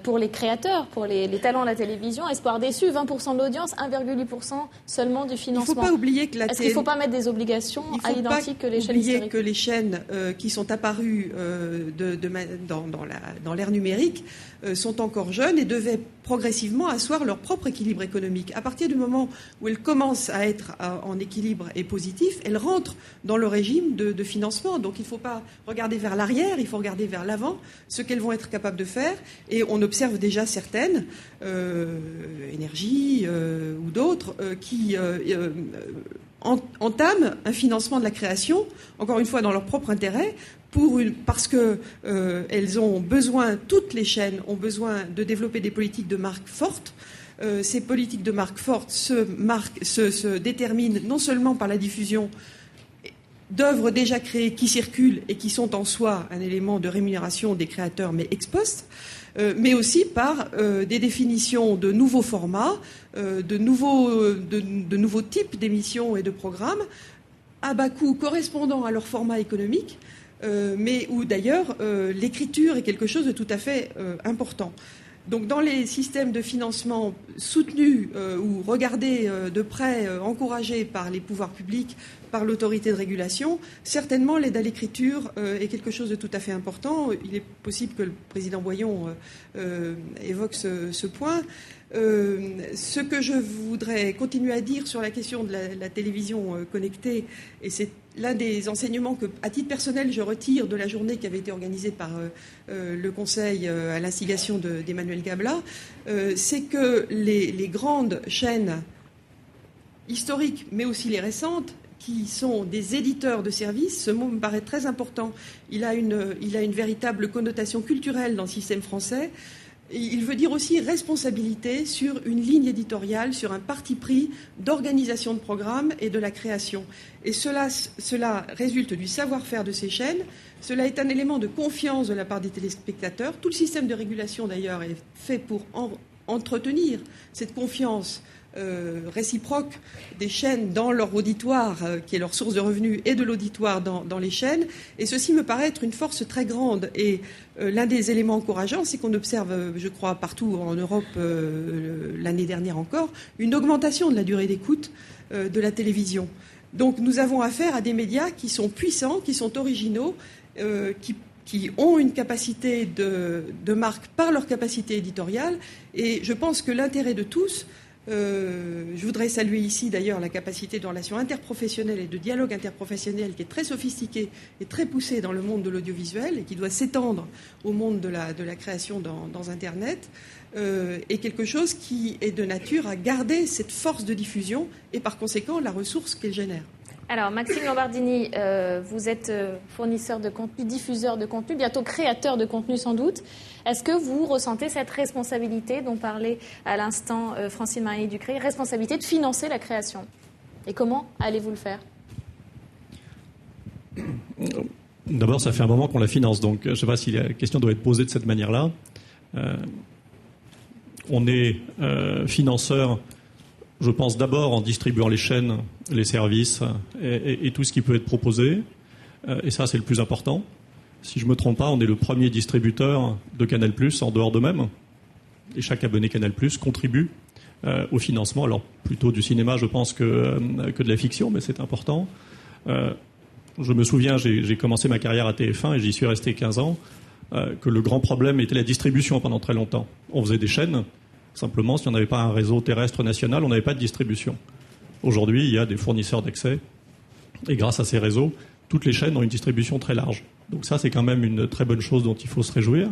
pour les créateurs, pour les talents de la télévision. Espoir déçu, 20% de l'audience, 1,8% seulement du financement. Il ne faut pas oublier que Est-ce qu'il ne faut pas mettre des obligations à l'identique que les chaînes historiques? Il faut pas oublier que les chaînes qui sont apparues dans l'ère numérique sont encore jeunes et devaient progressivement asseoir leur propre équilibre économique. À partir du moment où elles commencent à être en équilibre et positif, elles rentrent dans le régime de financement. Donc il ne faut pas regarder vers l'arrière, il faut regarder vers l'avant, ce qu'elles vont être capables de faire. Et on observe déjà certaines, Énergie ou d'autres, qui entament un financement de la création, encore une fois dans leur propre intérêt, parce que elles ont besoin, toutes les chaînes ont besoin de développer des politiques de marque fortes. Ces politiques de marque fortes se déterminent non seulement par la diffusion d'œuvres déjà créées qui circulent et qui sont en soi un élément de rémunération des créateurs, mais ex post, mais aussi par des définitions de nouveaux formats, de nouveaux types d'émissions et de programmes, à bas coût correspondant à leur format économique, mais où d'ailleurs l'écriture est quelque chose de tout à fait important. Donc dans les systèmes de financement soutenus ou regardés de près, encouragés par les pouvoirs publics, par l'autorité de régulation, certainement l'aide à l'écriture est quelque chose de tout à fait important. Il est possible que le président Boyon évoque ce point. Ce que je voudrais continuer à dire sur la question de la télévision connectée, et c'est l'un des enseignements que, à titre personnel, je retire de la journée qui avait été organisée par le Conseil à l'instigation d'Emmanuel Gabla, c'est que les grandes chaînes historiques, mais aussi les récentes, qui sont des éditeurs de services, ce mot me paraît très important. Il a une véritable connotation culturelle dans le système français. Il veut dire aussi responsabilité sur une ligne éditoriale, sur un parti pris d'organisation de programmes et de la création. Et cela résulte du savoir-faire de ces chaînes. Cela est un élément de confiance de la part des téléspectateurs. Tout le système de régulation, d'ailleurs, est fait pour entretenir cette confiance réciproque des chaînes dans leur auditoire, qui est leur source de revenus, et de l'auditoire dans les chaînes. Et ceci me paraît être une force très grande. Et l'un des éléments encourageants, c'est qu'on observe, je crois, partout en Europe, l'année dernière encore, une augmentation de la durée d'écoute de la télévision. Donc nous avons affaire à des médias qui sont puissants, qui sont originaux, qui ont une capacité de marque par leur capacité éditoriale. Et je pense que l'intérêt de tous, je voudrais saluer ici d'ailleurs la capacité de relation interprofessionnelle et de dialogue interprofessionnel qui est très sophistiquée et très poussée dans le monde de l'audiovisuel et qui doit s'étendre au monde de la création dans Internet, est quelque chose qui est de nature à garder cette force de diffusion et par conséquent la ressource qu'elle génère. Alors, Maxime Lombardini, vous êtes fournisseur de contenu, diffuseur de contenu, bientôt créateur de contenu sans doute. Est-ce que vous ressentez cette responsabilité dont parlait à l'instant Francine Marilly-Ducré, responsabilité de financer la création? Et comment allez-vous le faire? D'abord, ça fait un moment qu'on la finance, donc je ne sais pas si la question doit être posée de cette manière-là. On est financeur, je pense d'abord en distribuant les chaînes, les services et tout ce qui peut être proposé. Et ça, c'est le plus important. Si je ne me trompe pas, on est le premier distributeur de Canal+, en dehors d'eux-mêmes. Et chaque abonné Canal+, contribue au financement. Alors, plutôt du cinéma, je pense, que de la fiction, mais c'est important. Je me souviens, j'ai commencé ma carrière à TF1 et j'y suis resté 15 ans, que le grand problème était la distribution pendant très longtemps. On faisait des chaînes. Simplement, si on n'avait pas un réseau terrestre national, on n'avait pas de distribution. Aujourd'hui, il y a des fournisseurs d'accès. Et grâce à ces réseaux, toutes les chaînes ont une distribution très large. Donc ça, c'est quand même une très bonne chose dont il faut se réjouir.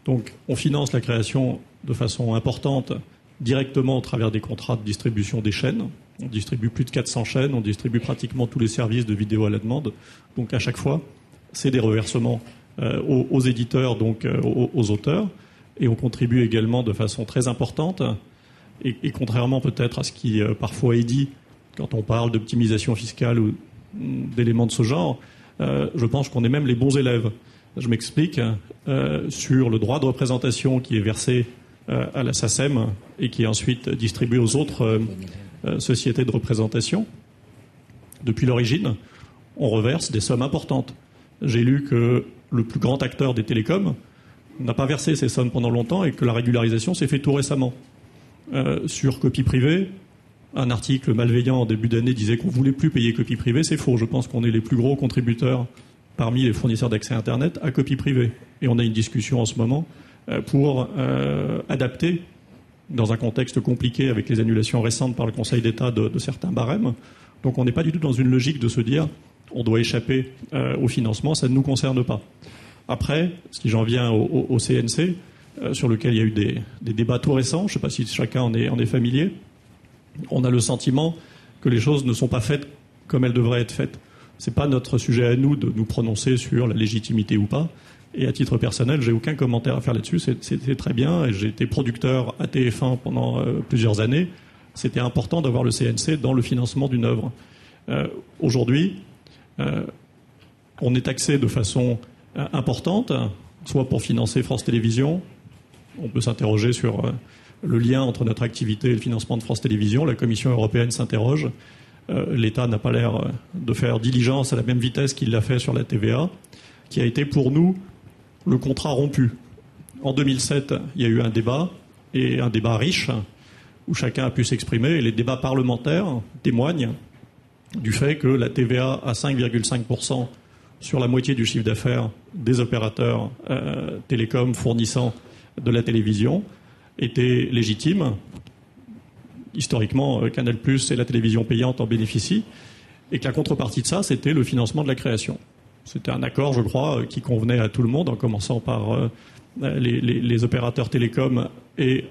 Donc on finance la création de façon importante directement au travers des contrats de distribution des chaînes. On distribue plus de 400 chaînes, on distribue pratiquement tous les services de vidéo à la demande. Donc à chaque fois, c'est des reversements aux éditeurs, donc aux auteurs. Et on contribue également de façon très importante, et contrairement peut-être à ce qui parfois est dit quand on parle d'optimisation fiscale ou d'éléments de ce genre, je pense qu'on est même les bons élèves. Je m'explique, sur le droit de représentation qui est versé à la SACEM et qui est ensuite distribué aux autres sociétés de représentation, depuis l'origine, on reverse des sommes importantes. J'ai lu que le plus grand acteur des télécoms n'a pas versé ces sommes pendant longtemps et que la régularisation s'est faite tout récemment. Sur copie privée, un article malveillant en début d'année disait qu'on ne voulait plus payer copie privée. C'est faux. Je pense qu'on est les plus gros contributeurs parmi les fournisseurs d'accès Internet à copie privée. Et on a une discussion en ce moment pour adapter, dans un contexte compliqué avec les annulations récentes par le Conseil d'État de certains barèmes. Donc on n'est pas du tout dans une logique de se dire on doit échapper au financement, ça ne nous concerne pas. Après, si j'en viens au CNC, sur lequel il y a eu des débats tout récents, je ne sais pas si chacun en est familier, on a le sentiment que les choses ne sont pas faites comme elles devraient être faites. Ce n'est pas notre sujet à nous de nous prononcer sur la légitimité ou pas. Et à titre personnel, j'ai aucun commentaire à faire là-dessus. C'est très bien. Et j'ai été producteur à TF1 pendant plusieurs années. C'était important d'avoir le CNC dans le financement d'une œuvre. Aujourd'hui, on est taxé de façon importante, soit pour financer France Télévisions. On peut s'interroger sur le lien entre notre activité et le financement de France Télévisions. La Commission européenne s'interroge. L'État n'a pas l'air de faire diligence à la même vitesse qu'il l'a fait sur la TVA, qui a été pour nous le contrat rompu. En 2007, il y a eu un débat, et un débat riche, où chacun a pu s'exprimer, et les débats parlementaires témoignent du fait que la TVA à 5,5% sur la moitié du chiffre d'affaires des opérateurs télécoms fournissant de la télévision était légitime. Historiquement, Canal+ et la télévision payante en bénéficient, et que la contrepartie de ça, c'était le financement de la création. C'était un accord, je crois, qui convenait à tout le monde, en commençant par les opérateurs télécoms et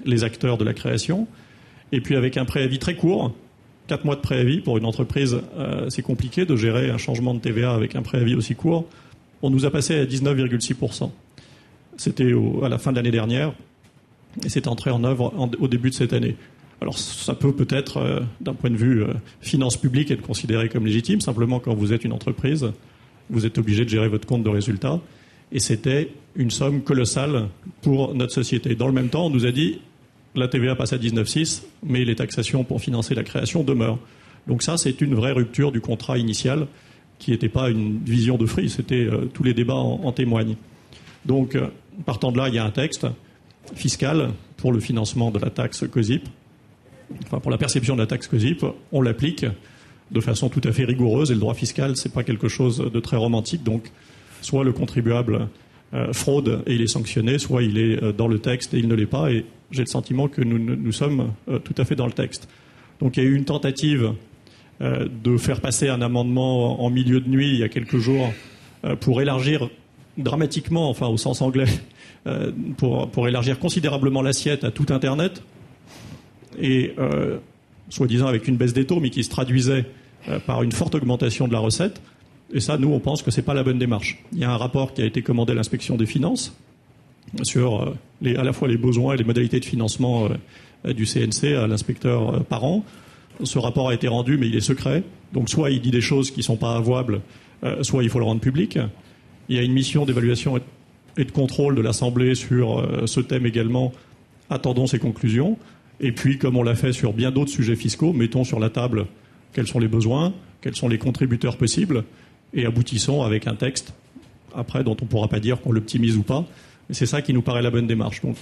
les acteurs de la création. Et puis avec un préavis très court, 4 mois de préavis pour une entreprise, c'est compliqué de gérer un changement de TVA avec un préavis aussi court. On nous a passé à 19,6%. C'était à la fin de l'année dernière, et c'est entré en œuvre au début de cette année. Alors ça peut peut-être, d'un point de vue finances publiques, être considéré comme légitime. Simplement, quand vous êtes une entreprise, vous êtes obligé de gérer votre compte de résultat. Et c'était une somme colossale pour notre société. Dans le même temps, on nous a dit la TVA passe à 19,6, mais les taxations pour financer la création demeurent. Donc ça, c'est une vraie rupture du contrat initial qui n'était pas une vision de Free. C'était tous les débats en témoignent. Donc, partant de là, il y a un texte fiscal pour le financement de la taxe COSIP. Enfin, pour la perception de la taxe COSIP, on l'applique de façon tout à fait rigoureuse, et le droit fiscal, c'est pas quelque chose de très romantique. Donc, soit le contribuable fraude et il est sanctionné, soit il est dans le texte et il ne l'est pas. Et j'ai le sentiment que nous sommes tout à fait dans le texte. Donc, il y a eu une tentative de faire passer un amendement en milieu de nuit il y a quelques jours pour élargir dramatiquement, enfin au sens anglais, pour élargir considérablement l'assiette à tout Internet, et soi-disant avec une baisse des taux, mais qui se traduisait par une forte augmentation de la recette. Et ça, nous, on pense que c'est pas la bonne démarche. Il y a un rapport qui a été commandé à l'inspection des finances sur à la fois les besoins et les modalités de financement du CNC à l'inspecteur par an. Ce rapport a été rendu, mais il est secret. Donc soit il dit des choses qui ne sont pas avouables, soit il faut le rendre public. Il y a une mission d'évaluation et de contrôle de l'Assemblée sur ce thème également. Attendons ses conclusions. Et puis, comme on l'a fait sur bien d'autres sujets fiscaux, mettons sur la table quels sont les besoins, quels sont les contributeurs possibles, et aboutissons avec un texte, après, dont on ne pourra pas dire qu'on l'optimise ou pas. Mais c'est ça qui nous paraît la bonne démarche. Donc,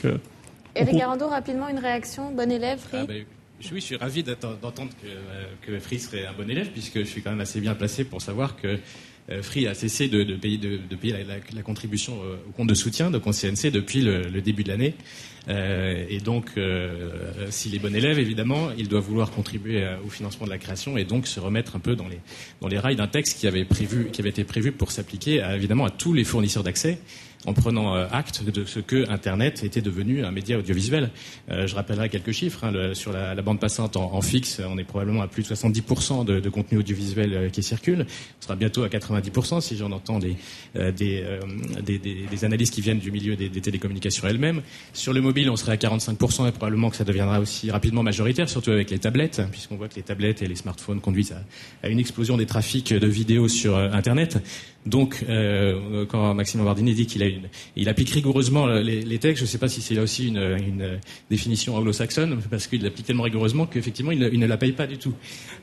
Éric Garando, rapidement, une réaction. Bon élève, Free. Oui, je suis ravi d'entendre que Free serait un bon élève, puisque je suis quand même assez bien placé pour savoir que Free a cessé de payer la contribution au compte de soutien, donc au CNC, depuis le début de l'année. Et donc, s'il est bon élève, évidemment, il doit vouloir contribuer au financement de la création et donc se remettre un peu dans les rails d'un texte qui avait été prévu pour s'appliquer évidemment à tous les fournisseurs d'accès, en prenant acte de ce que Internet était devenu un média audiovisuel. Je rappellerai quelques chiffres. Sur la bande passante en fixe, on est probablement à plus de 70% de contenu audiovisuel qui circule. On sera bientôt à 90% si j'en entends des analyses qui viennent du milieu des télécommunications elles-mêmes. Sur le mobile, on serait à 45% et probablement que ça deviendra aussi rapidement majoritaire, surtout avec les tablettes, puisqu'on voit que les tablettes et les smartphones conduisent à une explosion des trafics de vidéos sur Internet. Donc, quand Maxime Bardini dit qu'il applique rigoureusement les textes, je ne sais pas si c'est là aussi une définition anglo-saxonne, parce qu'il l'applique tellement rigoureusement qu'effectivement il ne la paye pas du tout.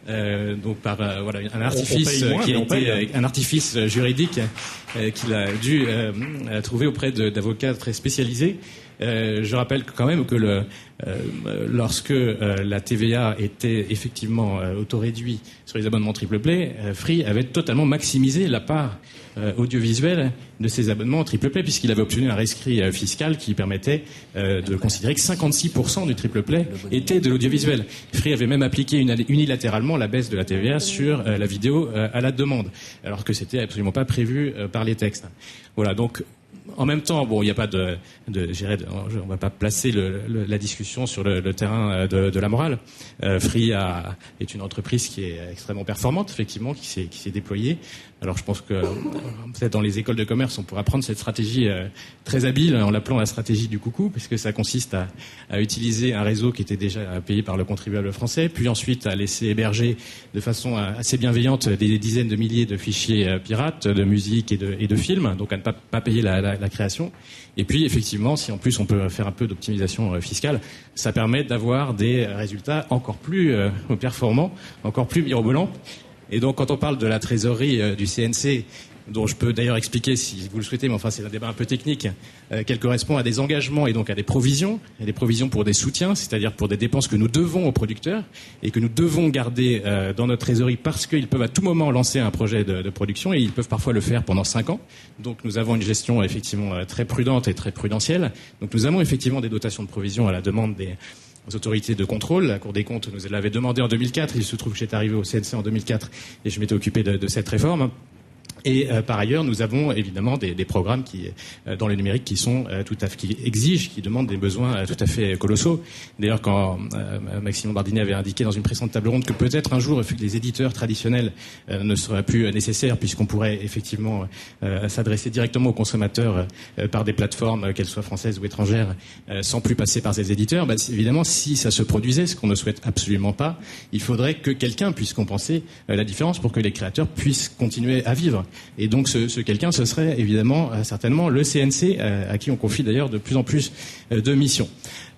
Donc par un artifice un artifice juridique qu'il a dû trouver auprès d'avocats très spécialisés. Je rappelle quand même que lorsque la TVA était effectivement autoréduite sur les abonnements triple play, Free avait totalement maximisé la part audiovisuelle de ces abonnements triple play, puisqu'il avait obtenu un rescrit fiscal qui permettait de considérer que 56% du triple play était de l'audiovisuel. Free avait même appliqué unilatéralement la baisse de la TVA sur la vidéo à la demande, alors que c'était absolument pas prévu par les textes. Voilà, donc En même temps, bon, il n'y a pas on va pas placer la discussion sur le terrain de la morale. Free est une entreprise qui est extrêmement performante, effectivement, qui s'est déployée. Alors, je pense que peut-être dans les écoles de commerce, on pourra prendre cette stratégie très habile en l'appelant la stratégie du coucou, puisque ça consiste à utiliser un réseau qui était déjà payé par le contribuable français, puis ensuite à laisser héberger de façon assez bienveillante des dizaines de milliers de fichiers pirates de musique et de films, donc à ne pas payer la création. Et puis, effectivement, si en plus on peut faire un peu d'optimisation fiscale, ça permet d'avoir des résultats encore plus performants, encore plus mirobolants. Et donc, quand on parle de la trésorerie du CNC, dont je peux d'ailleurs expliquer si vous le souhaitez, mais enfin c'est un débat un peu technique, qu'elle correspond à des engagements et donc à des provisions pour des soutiens, c'est-à-dire pour des dépenses que nous devons aux producteurs et que nous devons garder dans notre trésorerie parce qu'ils peuvent à tout moment lancer un projet de production et ils peuvent parfois le faire pendant 5 ans. Donc nous avons une gestion effectivement très prudente et très prudentielle. Donc nous avons effectivement des dotations de provisions à la demande des autorités de contrôle. La Cour des comptes nous l'avait demandé en 2004. Il se trouve que j'étais arrivé au CNC en 2004 et je m'étais occupé de cette réforme. Et par ailleurs, nous avons évidemment des programmes qui, dans le numérique, qui exigent, qui demandent des besoins tout à fait colossaux. D'ailleurs, quand Maxime Bardini avait indiqué dans une précédente table ronde que peut-être un jour les éditeurs traditionnels ne seraient plus nécessaires, puisqu'on pourrait effectivement s'adresser directement aux consommateurs par des plateformes, qu'elles soient françaises ou étrangères, sans plus passer par ces éditeurs. Évidemment, si ça se produisait, ce qu'on ne souhaite absolument pas, il faudrait que quelqu'un puisse compenser la différence pour que les créateurs puissent continuer à vivre. Et donc ce quelqu'un, ce serait évidemment certainement le CNC, à qui on confie d'ailleurs de plus en plus de missions.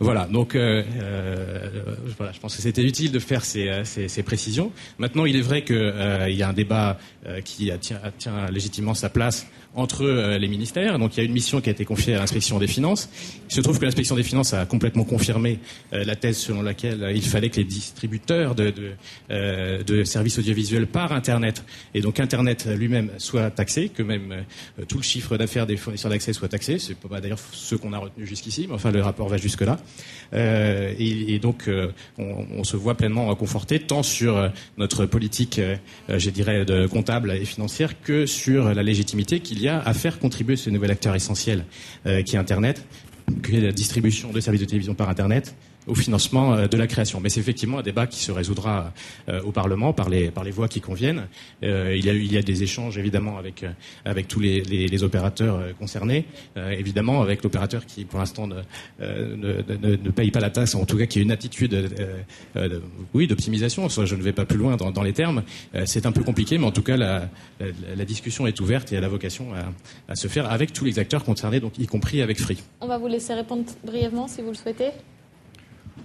Voilà, donc voilà, je pense que c'était utile de faire ces précisions. Maintenant, il est vrai qu'il y a un débat qui tient légitimement sa place entre les ministères. Donc il y a une mission qui a été confiée à l'inspection des finances. Il se trouve que l'inspection des finances a complètement confirmé la thèse selon laquelle il fallait que les distributeurs de services audiovisuels par Internet, et donc Internet lui-même, soit taxé, que même tout le chiffre d'affaires des fournisseurs d'accès soit taxé. C'est pas d'ailleurs ce qu'on a retenu jusqu'ici, mais enfin le rapport va jusque-là. Et donc on se voit pleinement conforté tant sur notre politique, je dirais, de comptable et financière, que sur la légitimité qu'il y a à faire contribuer ce nouvel acteur essentiel qui est Internet, qui est la distribution de services de télévision par Internet, au financement de la création. Mais c'est effectivement un débat qui se résoudra au Parlement par les voies qui conviennent. Il y a des échanges évidemment avec tous les opérateurs concernés, évidemment avec l'opérateur qui pour l'instant ne paye pas la taxe, en tout cas qui a une attitude d'optimisation. Je ne vais pas plus loin dans les termes. C'est un peu compliqué, mais en tout cas la discussion est ouverte et elle a vocation à se faire avec tous les acteurs concernés, donc y compris avec Free. On va vous laisser répondre brièvement si vous le souhaitez.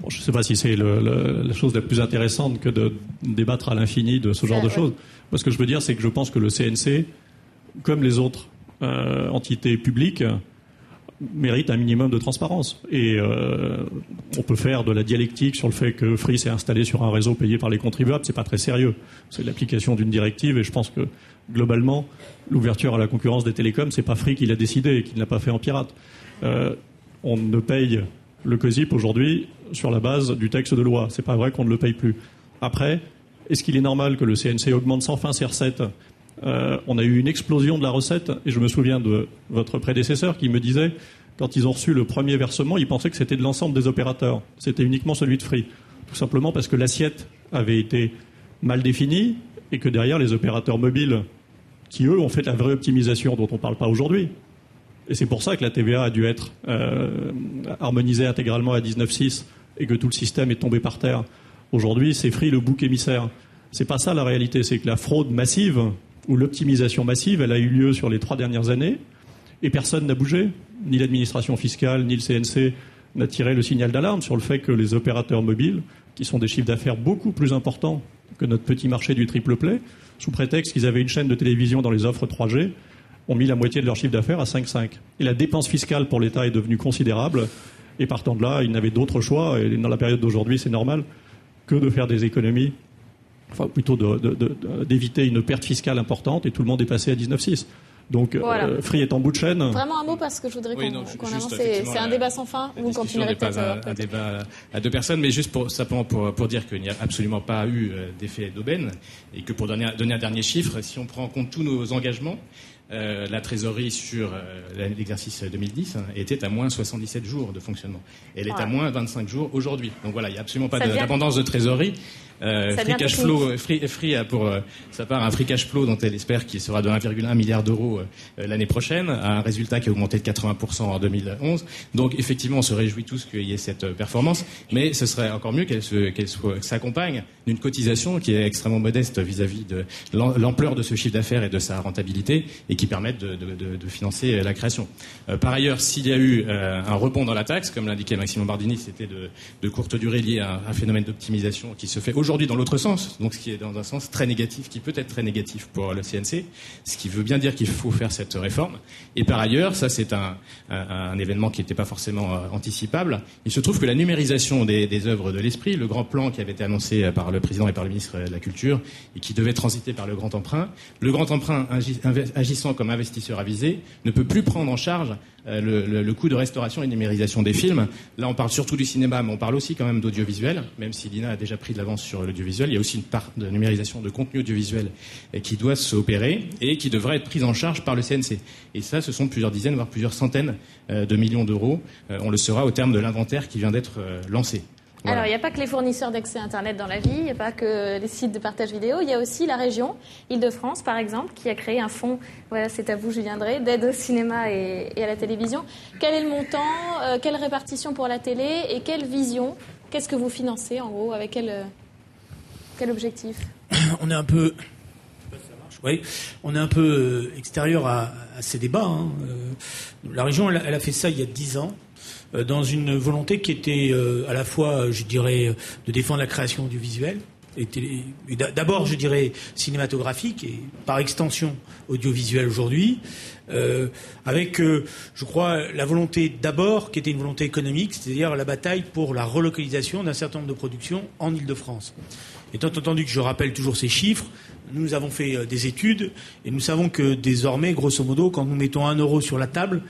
Bon, je ne sais pas si c'est la chose la plus intéressante que de débattre à l'infini de ce genre de choses. Moi, ce que je veux dire, c'est que je pense que le CNC, comme les autres entités publiques, mérite un minimum de transparence. Et on peut faire de la dialectique sur le fait que Free s'est installé sur un réseau payé par les contribuables. C'est pas très sérieux. C'est l'application d'une directive et je pense que, globalement, l'ouverture à la concurrence des télécoms, c'est pas Free qui l'a décidé et qui ne l'a pas fait en pirate. On ne paye le COSIP aujourd'hui sur la base du texte de loi. C'est pas vrai qu'on ne le paye plus. Après, est-ce qu'il est normal que le CNC augmente sans fin ses recettes ? On a eu une explosion de la recette et je me souviens de votre prédécesseur qui me disait, quand ils ont reçu le premier versement, ils pensaient que c'était de l'ensemble des opérateurs. C'était uniquement celui de Free. Tout simplement parce que l'assiette avait été mal définie et que derrière les opérateurs mobiles, qui eux ont fait la vraie optimisation dont on ne parle pas aujourd'hui. Et c'est pour ça que la TVA a dû être harmonisée intégralement à 19,6 et que tout le système est tombé par terre. Aujourd'hui, c'est Free le bouc émissaire. C'est pas ça la réalité, c'est que la fraude massive ou l'optimisation massive, elle a eu lieu sur les 3 dernières années et personne n'a bougé. Ni l'administration fiscale, ni le CNC n'a tiré le signal d'alarme sur le fait que les opérateurs mobiles, qui sont des chiffres d'affaires beaucoup plus importants que notre petit marché du triple play, sous prétexte qu'ils avaient une chaîne de télévision dans les offres 3G, ont mis la moitié de leur chiffre d'affaires à 5,5. Et la dépense fiscale pour l'État est devenue considérable. Et partant de là, ils n'avaient d'autre choix, et dans la période d'aujourd'hui, c'est normal, que de faire des économies, enfin plutôt d'éviter une perte fiscale importante, et tout le monde est passé à 19,6. Donc, voilà. Free est en bout de chaîne. Vraiment un mot, parce que je voudrais qu'on avance. C'est un débat sans fin. Vous continuerez peut-être. Un débat à 2 personnes, mais juste simplement pour dire qu'il n'y a absolument pas eu d'effet d'aubaine, et que pour donner un dernier chiffre, si on prend en compte tous nos engagements, la trésorerie sur l'exercice 2010 était à moins 77 jours de fonctionnement. Elle est à moins 25 jours aujourd'hui. Donc voilà, il n'y a absolument pas d'abondance de trésorerie. Free Cash Flow, Free a pour sa part un Free Cash Flow dont elle espère qu'il sera de 1,1 milliard d'euros l'année prochaine, à un résultat qui a augmenté de 80% en 2011. Donc effectivement, on se réjouit tous qu'il y ait cette performance, mais ce serait encore mieux qu'elle s'accompagne d'une cotisation qui est extrêmement modeste vis-à-vis de l'ampleur de ce chiffre d'affaires et de sa rentabilité, et qui permette de financer la création. Par ailleurs, s'il y a eu un rebond dans la taxe, comme l'indiquait Maxime Lombardini, c'était de courte durée lié à un phénomène d'optimisation qui se fait aujourd'hui dans l'autre sens, donc ce qui est dans un sens très négatif, qui peut être très négatif pour le CNC, ce qui veut bien dire qu'il faut faire cette réforme. Et par ailleurs, ça c'est un événement qui n'était pas forcément anticipable, il se trouve que la numérisation des œuvres de l'esprit, le grand plan qui avait été annoncé par le président et par le ministre de la Culture, et qui devait transiter par le grand emprunt agissant comme investisseur avisé, ne peut plus prendre en charge le coût de restauration et de numérisation des films. Là, on parle surtout du cinéma, mais on parle aussi quand même d'audiovisuel, même si l'INA a déjà pris de l'avance sur l'audiovisuel. Il y a aussi une part de numérisation de contenu audiovisuel qui doit s'opérer et qui devrait être prise en charge par le CNC. Et ça, ce sont plusieurs dizaines, voire plusieurs centaines de millions d'euros. On le saura au terme de l'inventaire qui vient d'être lancé. Voilà. Alors, il n'y a pas que les fournisseurs d'accès Internet dans la vie, il n'y a pas que les sites de partage vidéo, il y a aussi la région, Île-de-France par exemple, qui a créé un fonds, voilà, c'est à vous Julien Drey, d'aide au cinéma et à la télévision. Quel est le montant, quelle répartition pour la télé et quelle vision? Qu'est-ce que vous financez en gros, avec quel objectif? On est un peu... Oui, on est un peu extérieur à ces débats. La région, elle a fait ça il y a 10 ans. Dans une volonté qui était à la fois, je dirais, de défendre la création audiovisuelle, et d'abord, je dirais, cinématographique, et par extension audiovisuelle aujourd'hui, avec, je crois, la volonté d'abord, qui était une volonté économique, c'est-à-dire la bataille pour la relocalisation d'un certain nombre de productions en Île-de-France. Étant entendu que je rappelle toujours ces chiffres, nous avons fait des études et nous savons que désormais, grosso modo, quand nous mettons 1 euro sur la table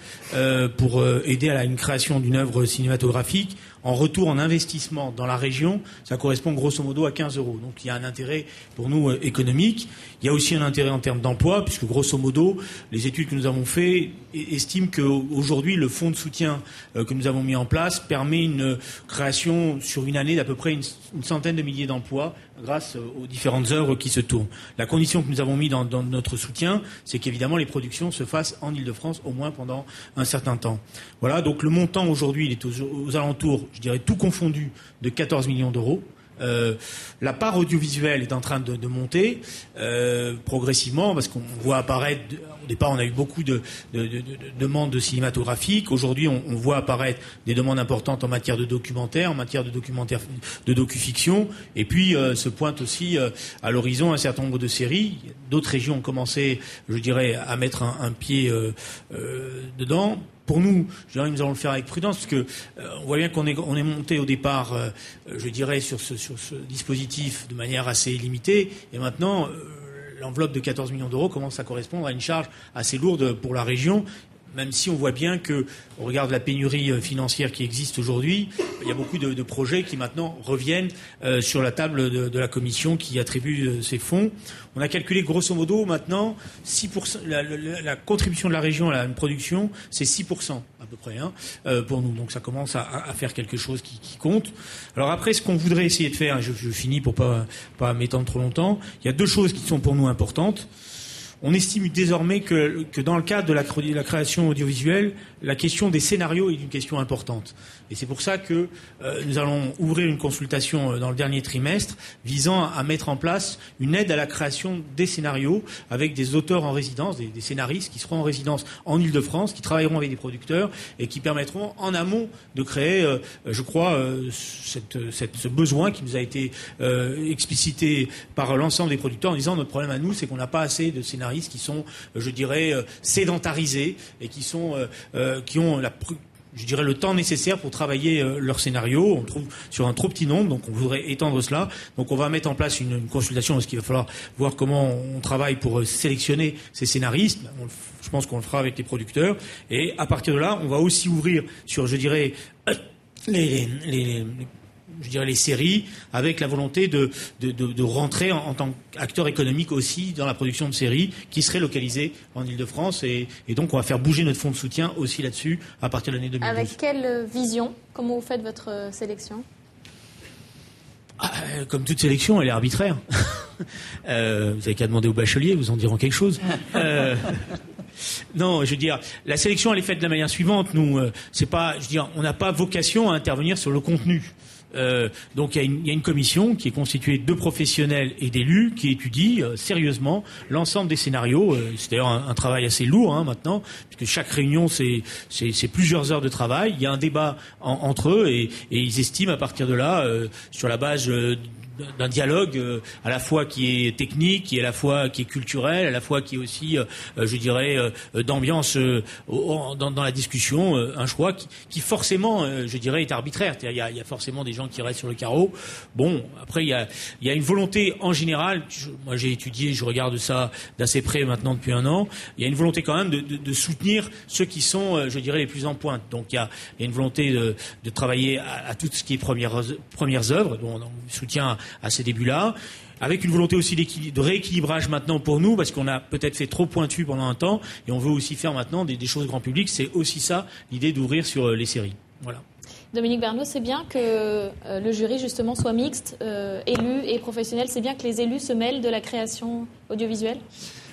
pour aider à une création d'une œuvre cinématographique, en retour en investissement dans la région, ça correspond grosso modo à 15 euros. Donc il y a un intérêt pour nous économique. Il y a aussi un intérêt en termes d'emploi, puisque grosso modo, les études que nous avons faites estiment qu'aujourd'hui, le fonds de soutien que nous avons mis en place permet une création sur une année d'à peu près une centaine de milliers d'emplois grâce aux différentes œuvres qui se tournent. La condition que nous avons mis dans notre soutien, c'est qu'évidemment les productions se fassent en Île-de-France au moins pendant un certain temps. Voilà, donc le montant aujourd'hui, il est aux alentours, je dirais tout confondu, de 14 millions d'euros. La part audiovisuelle est en train de monter progressivement, parce qu'on voit apparaître, au départ on a eu beaucoup de demandes cinématographiques, aujourd'hui on voit apparaître des demandes importantes en matière de documentaire, en matière de docu-fiction, et puis se pointe aussi à l'horizon un certain nombre de séries. D'autres régions ont commencé, je dirais, à mettre un pied dedans. Pour nous, je dirais que nous allons le faire avec prudence, parce que on voit bien qu'on est monté au départ, je dirais, sur ce dispositif de manière assez limitée, et maintenant l'enveloppe de 14 millions d'euros commence à correspondre à une charge assez lourde pour la région. Même si on voit bien que, au regard de la pénurie financière qui existe aujourd'hui, il y a beaucoup de projets qui maintenant reviennent sur la table de la commission qui attribue ces fonds. On a calculé grosso modo maintenant 6%, la contribution de la région à une production, c'est 6% à peu près pour nous. Donc ça commence à faire quelque chose qui compte. Alors après, ce qu'on voudrait essayer de faire, je finis pour pas m'étendre trop longtemps, il y a 2 choses qui sont pour nous importantes. On estime désormais que dans le cadre de la création audiovisuelle, la question des scénarios est une question importante. Et c'est pour ça que nous allons ouvrir une consultation dans le dernier trimestre visant à mettre en place une aide à la création des scénarios avec des auteurs en résidence, des scénaristes qui seront en résidence en Île-de-France, qui travailleront avec des producteurs et qui permettront en amont de créer, je crois, ce besoin qui nous a été explicité par l'ensemble des producteurs en disant notre problème à nous, c'est qu'on n'a pas assez de scénaristes qui sont, je dirais, sédentarisés et qui ont je dirais le temps nécessaire pour travailler leur scénario. On trouve sur un trop petit nombre, donc on voudrait étendre cela. Donc on va mettre en place une consultation parce qu'il va falloir voir comment on travaille pour sélectionner ces scénaristes. Je pense qu'on le fera avec les producteurs. Et à partir de là, on va aussi ouvrir sur, je dirais, je dirais les séries, avec la volonté de rentrer en tant qu'acteur économique aussi dans la production de séries qui seraient localisées en Ile-de-France. Et donc, on va faire bouger notre fonds de soutien aussi là-dessus à partir de l'année 2012. Avec quelle vision? Comment vous faites votre sélection? Comme toute sélection, elle est arbitraire. Vous n'avez qu'à demander aux bacheliers, vous en diront quelque chose. Non, je veux dire, la sélection, elle est faite de la manière suivante. Nous, c'est pas, je veux dire, on n'a pas vocation à intervenir sur le contenu. Donc il y a une commission qui est constituée de professionnels et d'élus qui étudie sérieusement l'ensemble des scénarios. C'est d'ailleurs un travail assez lourd maintenant, puisque chaque réunion c'est plusieurs heures de travail. Il y a un débat entre eux et ils estiment à partir de là, sur la base d'un dialogue à la fois qui est technique, à la fois qui est culturel, à la fois qui est aussi, je dirais, d'ambiance dans la discussion, un choix qui forcément, je dirais, est arbitraire. C'est-à-dire, il y a forcément des gens qui restent sur le carreau. Bon, après, il y a une volonté en général. Moi, j'ai étudié, je regarde ça d'assez près maintenant depuis un an. Il y a une volonté quand même de soutenir ceux qui sont, je dirais, les plus en pointe. Donc, il y a une volonté de travailler à tout ce qui est premières œuvres, dont on soutient à ces débuts-là, avec une volonté aussi de rééquilibrage maintenant pour nous, parce qu'on a peut-être fait trop pointu pendant un temps, et on veut aussi faire maintenant des choses grand public. C'est aussi ça, l'idée d'ouvrir sur les séries. Voilà. Dominique Bernot, c'est bien que le jury justement soit mixte, élus et professionnels. C'est bien que les élus se mêlent de la création audiovisuelle.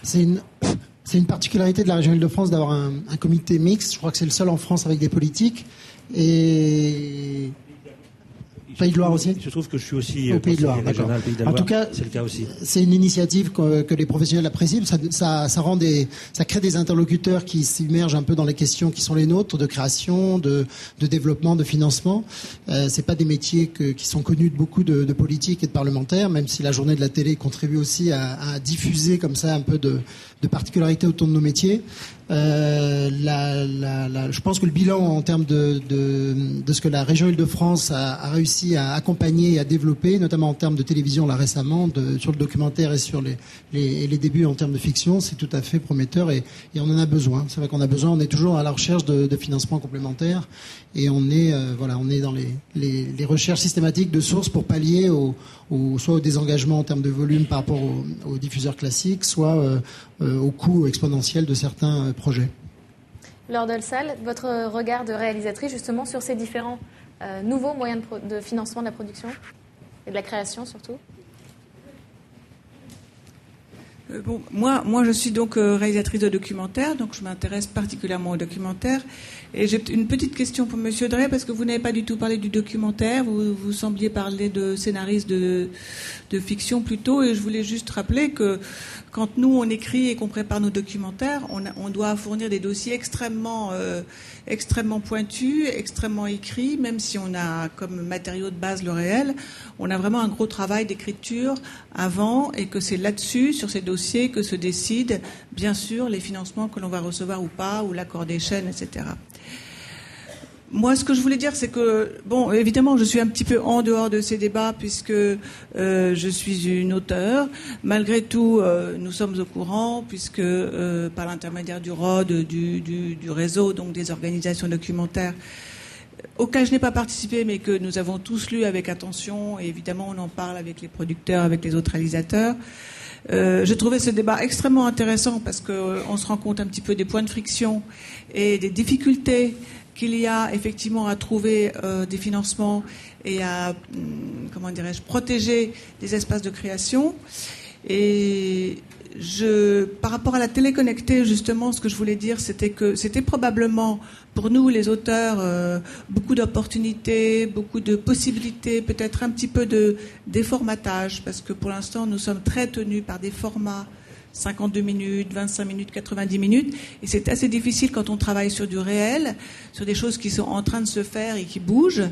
C'est une particularité de la région Île-de-France d'avoir un comité mixte. Je crois que c'est le seul en France avec des politiques. Et Pays de Loire aussi. Je trouve que je suis aussi au Pays de Loire. régional Pays de Loire. En tout cas, c'est le cas aussi. C'est une initiative que les professionnels apprécient. Ça crée des interlocuteurs qui s'immergent un peu dans les questions qui sont les nôtres, de création, de développement, de financement. C'est pas des métiers qui sont connus de beaucoup de politiques et de parlementaires, même si la journée de la télé contribue aussi à diffuser comme ça un peu de particularités autour de nos métiers. Je pense que le bilan en termes de ce que la région Île-de-France a réussi à accompagner et à développer, notamment en termes de télévision là récemment, sur le documentaire et sur les débuts en termes de fiction, c'est tout à fait prometteur et on en a besoin. C'est vrai qu'on a besoin. On est toujours à la recherche de financements complémentaires et on est dans les recherches systématiques de sources pour pallier soit au désengagement en termes de volume par rapport aux diffuseurs classiques, soit au coût exponentiel de certains projets. Laure Delsal, votre regard de réalisatrice justement sur ces différents nouveaux moyens de financement de la production et de la création surtout. Moi, je suis donc réalisatrice de documentaires, donc je m'intéresse particulièrement aux documentaires. Et j'ai une petite question pour Monsieur Drey, parce que vous n'avez pas du tout parlé du documentaire, vous sembliez parler de scénariste de fiction plutôt, et je voulais juste rappeler que quand nous on écrit et qu'on prépare nos documentaires, on doit fournir des dossiers extrêmement pointus, extrêmement écrits, même si on a comme matériau de base le réel, on a vraiment un gros travail d'écriture avant, et que c'est là-dessus, sur ces dossiers, que se décident, bien sûr, les financements que l'on va recevoir ou pas, ou l'accord des chaînes, etc. Moi, ce que je voulais dire, c'est que, bon, évidemment, je suis un petit peu en dehors de ces débats puisque je suis une auteure. Malgré tout, nous sommes au courant puisque, par l'intermédiaire du ROD, du réseau, donc des organisations documentaires, auxquelles je n'ai pas participé, mais que nous avons tous lu avec attention, et évidemment, on en parle avec les producteurs, avec les autres réalisateurs. J'ai trouvé ce débat extrêmement intéressant parce qu'on se rend compte un petit peu des points de friction et des difficultés qu'il y a effectivement à trouver des financements et à, protéger des espaces de création. Et par rapport à la télé connectée, justement, ce que je voulais dire, c'était que c'était probablement, pour nous, les auteurs, beaucoup d'opportunités, beaucoup de possibilités, peut-être un petit peu de déformatage, parce que pour l'instant, nous sommes très tenus par des formats 52 minutes, 25 minutes, 90 minutes. Et c'est assez difficile quand on travaille sur du réel, sur des choses qui sont en train de se faire et qui bougent,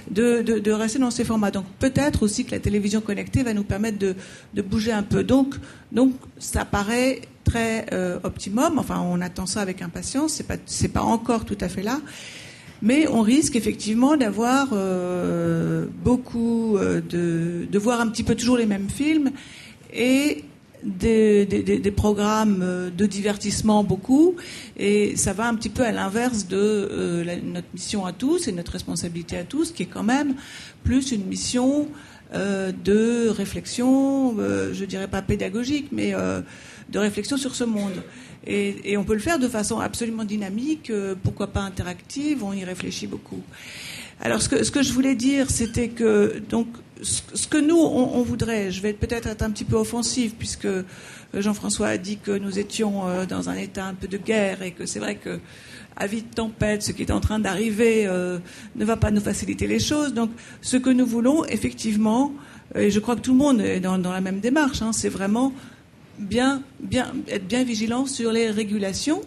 de rester dans ces formats. Donc peut-être aussi que la télévision connectée va nous permettre de bouger un peu. Donc ça paraît très optimum. Enfin, on attend ça avec impatience. C'est pas encore tout à fait là. Mais on risque effectivement d'avoir beaucoup de voir un petit peu toujours les mêmes films et des programmes de divertissement beaucoup, et ça va un petit peu à l'inverse de notre mission à tous et notre responsabilité à tous, qui est quand même plus une mission de réflexion, je dirais pas pédagogique, mais de réflexion sur ce monde. Et on peut le faire de façon absolument dynamique, pourquoi pas interactive, on y réfléchit beaucoup. Alors ce que je voulais dire, c'était que donc ce que nous on voudrait, je vais peut-être être un petit peu offensive, puisque Jean-François a dit que nous étions dans un état un peu de guerre, et que c'est vrai que à vide tempête, ce qui est en train d'arriver ne va pas nous faciliter les choses. Donc ce que nous voulons effectivement, et je crois que tout le monde est dans la même démarche, c'est vraiment être bien vigilant sur les régulations.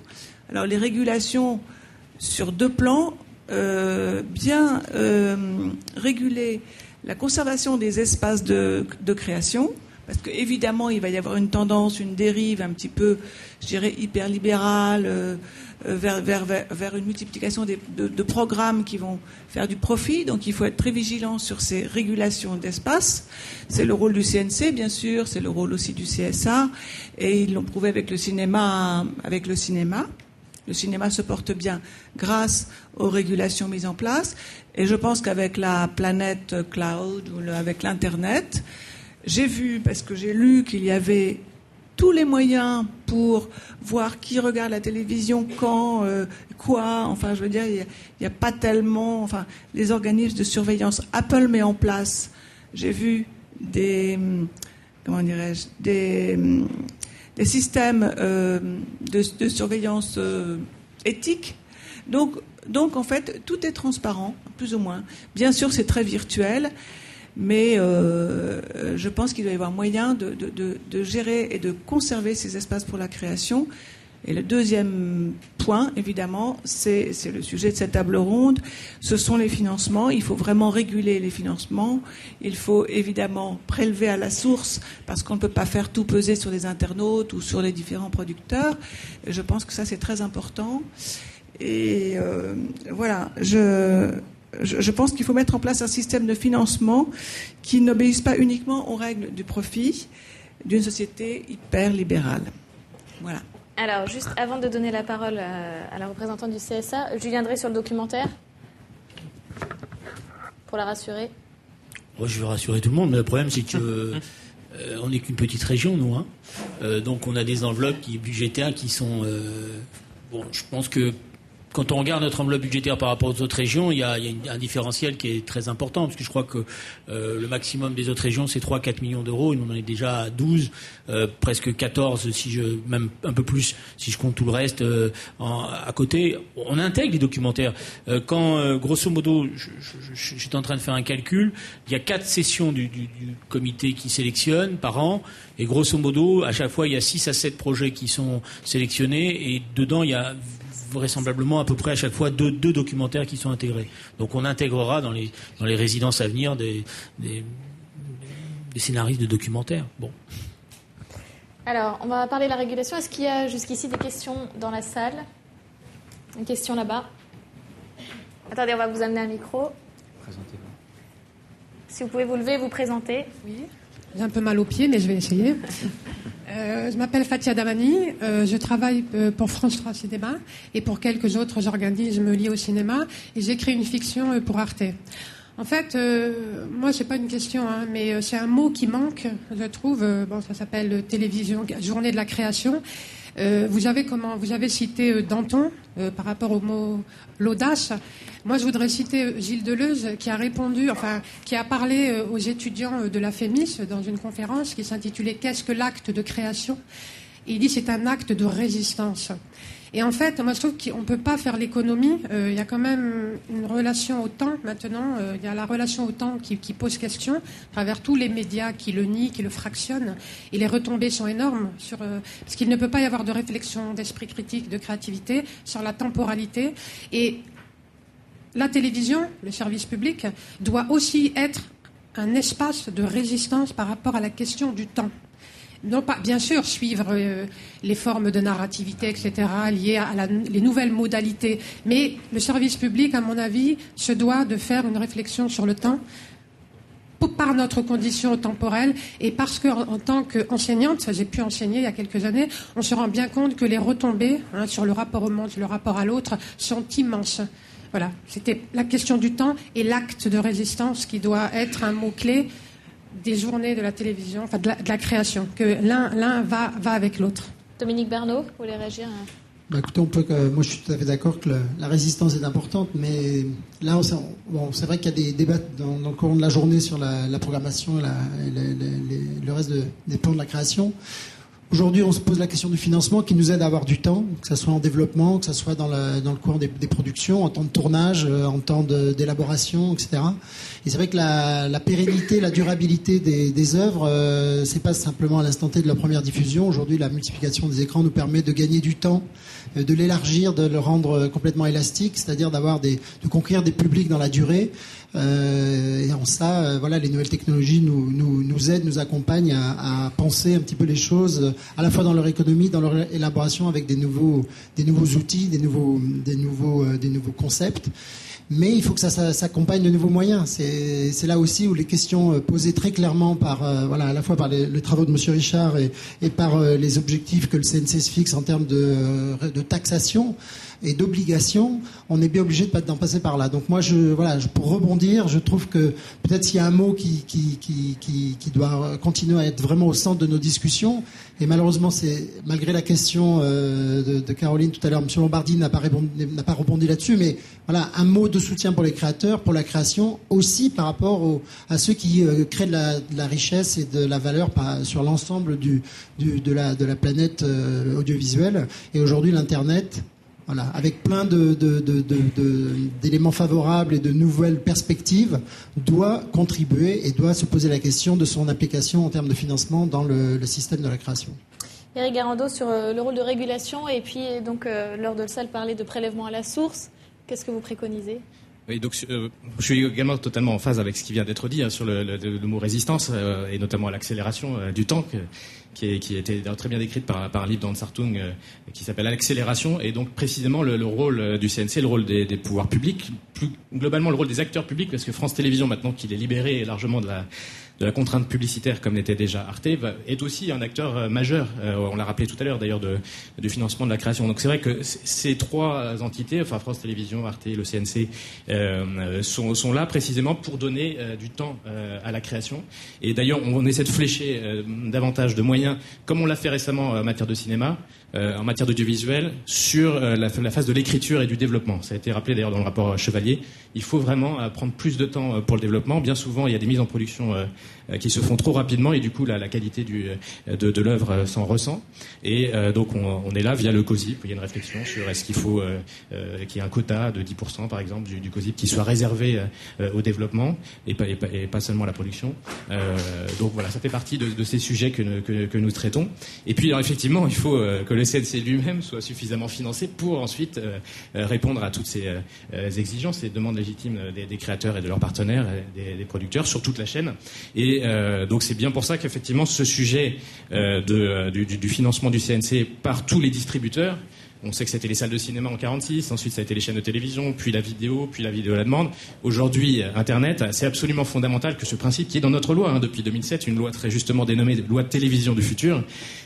Alors les régulations sur deux plans. Bien réguler la conservation des espaces de création, parce qu'évidemment il va y avoir une tendance, une dérive un petit peu, je dirais, hyper libérale vers une multiplication de programmes qui vont faire du profit. Donc il faut être très vigilant sur ces régulations d'espace. C'est le rôle du CNC, bien sûr, c'est le rôle aussi du CSA, et ils l'ont prouvé avec le cinéma. Le cinéma se porte bien grâce aux régulations mises en place. Et je pense qu'avec la planète cloud ou avec l'Internet, j'ai vu, parce que j'ai lu qu'il y avait tous les moyens pour voir qui regarde la télévision, quand, quoi. Enfin, je veux dire, il n'y a pas tellement... Enfin, les organismes de surveillance, Apple met en place, j'ai vu des systèmes de surveillance éthique. Donc, en fait, tout est transparent, plus ou moins. Bien sûr, c'est très virtuel, mais je pense qu'il doit y avoir moyen de gérer et de conserver ces espaces pour la création. Et le deuxième point, évidemment, c'est le sujet de cette table ronde, ce sont les financements. Il faut vraiment réguler les financements. Il faut évidemment prélever à la source, parce qu'on ne peut pas faire tout peser sur les internautes ou sur les différents producteurs. Et je pense que ça, c'est très important. Et voilà, je pense qu'il faut mettre en place un système de financement qui n'obéisse pas uniquement aux règles du profit d'une société hyper libérale. Voilà. Alors, juste avant de donner la parole à la représentante du CSA, Julien Drey sur le documentaire, pour la rassurer. Moi, je veux rassurer tout le monde, mais le problème, c'est que on n'est qu'une petite région, nous. Donc, on a des enveloppes budgétaires qui sont... je pense que quand on regarde notre enveloppe budgétaire par rapport aux autres régions, il y a un différentiel qui est très important, parce que je crois que le maximum des autres régions, c'est 3-4 millions d'euros, et nous on en est déjà à 12, presque 14, même un peu plus, si je compte tout le reste à côté. On intègre les documentaires. Quand, grosso modo, je suis en train de faire un calcul, il y a 4 sessions du comité qui sélectionne par an, et grosso modo, à chaque fois, il y a 6 à 7 projets qui sont sélectionnés, et dedans, il y a vraisemblablement à peu près à chaque fois deux documentaires qui sont intégrés. Donc on intégrera dans les résidences à venir des scénaristes de documentaires. Bon. Alors, on va parler de la régulation. Est-ce qu'il y a jusqu'ici des questions dans la salle? Une question là-bas. Attendez, on va vous amener un micro. Présentez-vous. Si vous pouvez vous lever, vous présenter. Oui, j'ai un peu mal aux pieds, mais je vais essayer. Je m'appelle Fatia Damani, je travaille pour France 3 Cinéma et pour quelques autres organismes liés au cinéma, et j'écris une fiction pour Arte. En fait, moi, c'est pas une question, mais c'est un mot qui manque, je trouve. Ça s'appelle télévision, journée de la création. Vous avez cité Danton par rapport au mot l'audace. Moi, je voudrais citer Gilles Deleuze qui a parlé aux étudiants de la FEMIS dans une conférence qui s'intitulait « Qu'est-ce que l'acte de création ?» Il dit c'est un acte de résistance. Et en fait, moi, je trouve qu'on ne peut pas faire l'économie. Il y a quand même une relation au temps maintenant. Il y a la relation au temps qui pose question à travers tous les médias qui le nient, qui le fractionnent. Et les retombées sont énormes parce qu'il ne peut pas y avoir de réflexion, d'esprit critique, de créativité sur la temporalité. Et la télévision, le service public, doit aussi être un espace de résistance par rapport à la question du temps. Non pas, bien sûr, suivre les formes de narrativité, etc., liées à les nouvelles modalités. Mais le service public, à mon avis, se doit de faire une réflexion sur le temps par notre condition temporelle et parce que en tant qu'enseignante, j'ai pu enseigner il y a quelques années, on se rend bien compte que les retombées sur le rapport au monde, le rapport à l'autre, sont immenses. Voilà, c'était la question du temps et l'acte de résistance qui doit être un mot-clé des journées de la télévision, enfin de la création, que l'un va avec l'autre. Dominique Bernot, vous voulez réagir Écoutez, moi je suis tout à fait d'accord que la résistance est importante, mais là, c'est vrai qu'il y a des débats dans le courant de la journée sur la programmation et le reste des plans de la création. Aujourd'hui, on se pose la question du financement qui nous aide à avoir du temps, que ce soit en développement, que ce soit dans le courant des productions, en temps de tournage, en temps d'élaboration, etc. Et c'est vrai que la pérennité, la durabilité des œuvres, c'est pas simplement à l'instant T de la première diffusion. Aujourd'hui, la multiplication des écrans nous permet de gagner du temps, de l'élargir, de le rendre complètement élastique, c'est-à-dire de conquérir des publics dans la durée. Et en ça, voilà, les nouvelles technologies nous aident, nous accompagnent à penser un petit peu les choses, à la fois dans leur économie, dans leur élaboration, avec des nouveaux outils, des nouveaux concepts. Mais il faut que ça s'accompagne de nouveaux moyens. C'est là aussi où les questions posées très clairement à la fois par les travaux de M. Richard et par les objectifs que le CNC se fixe en termes de taxation et d'obligation, on est bien obligé d'en passer par là. Donc moi, pour rebondir, je trouve que peut-être s'il y a un mot qui doit continuer à être vraiment au centre de nos discussions, et malheureusement, c'est malgré la question de Caroline tout à l'heure, M. Lombardi n'a pas rebondi là-dessus, mais voilà, un mot de soutien pour les créateurs, pour la création, aussi par rapport à ceux qui créent de la richesse et de la valeur sur l'ensemble de la planète audiovisuelle. Et aujourd'hui, l'Internet, voilà, avec plein d'éléments favorables et de nouvelles perspectives, doit contribuer et doit se poser la question de son application en termes de financement dans le système de la création. Éric Garando, sur le rôle de régulation, et puis donc Laure Dolçal parlait de prélèvement à la source. Qu'est-ce que vous préconisez ? Oui, donc je suis également totalement en phase avec ce qui vient d'être dit sur le mot résistance et notamment l'accélération du temps qui a été très bien décrite par un livre d'Hans Hartung qui s'appelle L'accélération, et donc précisément le rôle du CNC, le rôle des pouvoirs publics, plus globalement le rôle des acteurs publics, parce que France Télévisions, maintenant qu'il est libéré largement de la contrainte publicitaire comme l'était déjà Arte, est aussi un acteur majeur, on l'a rappelé tout à l'heure d'ailleurs, du financement de la création. Donc c'est vrai que ces trois entités, enfin France Télévisions, Arte, le CNC, sont là précisément pour donner du temps à la création. Et d'ailleurs on essaie de flécher davantage de moyens, comme on l'a fait récemment en matière de cinéma, en matière d'audiovisuel, sur la phase de l'écriture et du développement. Ça a été rappelé d'ailleurs dans le rapport Chevalier. Il faut vraiment prendre plus de temps pour le développement. Bien souvent, il y a des mises en production qui se font trop rapidement, et du coup la qualité de l'œuvre s'en ressent. Et donc on est là via le COSIP. Il y a une réflexion sur est-ce qu'il faut qu'il y ait un quota de 10% par exemple du COSIP qui soit réservé au développement et pas seulement à la production. Donc voilà, ça fait partie de ces sujets que nous traitons. Et puis alors, effectivement, il faut que le CNC lui-même soit suffisamment financé pour ensuite répondre à toutes ces exigences et demandes légitimes des créateurs et de leurs partenaires, des producteurs sur toute la chaîne. Et donc c'est bien pour ça qu'effectivement ce sujet du financement du CNC par tous les distributeurs, on sait que c'était les salles de cinéma en 46, ensuite ça a été les chaînes de télévision, puis la vidéo à la demande. Aujourd'hui, Internet, c'est absolument fondamental que ce principe qui est dans notre loi depuis 2007, une loi très justement dénommée loi de télévision du futur,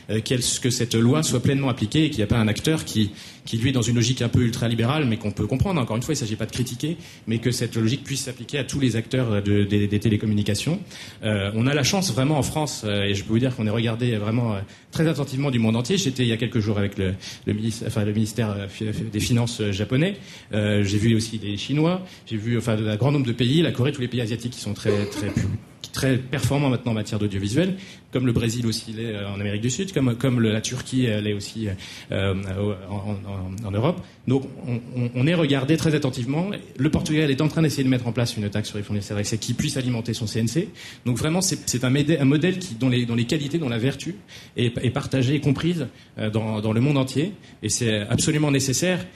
que cette loi soit pleinement appliquée et qu'il n'y a pas un acteur qui lui, dans une logique un peu ultralibérale, mais qu'on peut comprendre, encore une fois, il ne s'agit pas de critiquer, mais que cette logique puisse s'appliquer à tous les acteurs des télécommunications. On a la chance vraiment en France, et je peux vous dire qu'on est regardé vraiment très attentivement du monde entier. J'étais il y a quelques jours avec le ministère des Finances japonais. J'ai vu aussi des Chinois, j'ai vu un grand nombre de pays, la Corée, tous les pays asiatiques qui sont très performants maintenant en matière d'audiovisuel, comme le Brésil aussi l'est en Amérique du Sud, comme la Turquie l'est aussi en Europe. Donc on est regardé très attentivement. Le Portugal est en train d'essayer de mettre en place une taxe sur les fournisseurs d'accès qui puisse alimenter son CNC. Donc vraiment c'est un modèle dont les qualités, dont la vertu est partagée et comprise dans le monde entier, et c'est absolument nécessaire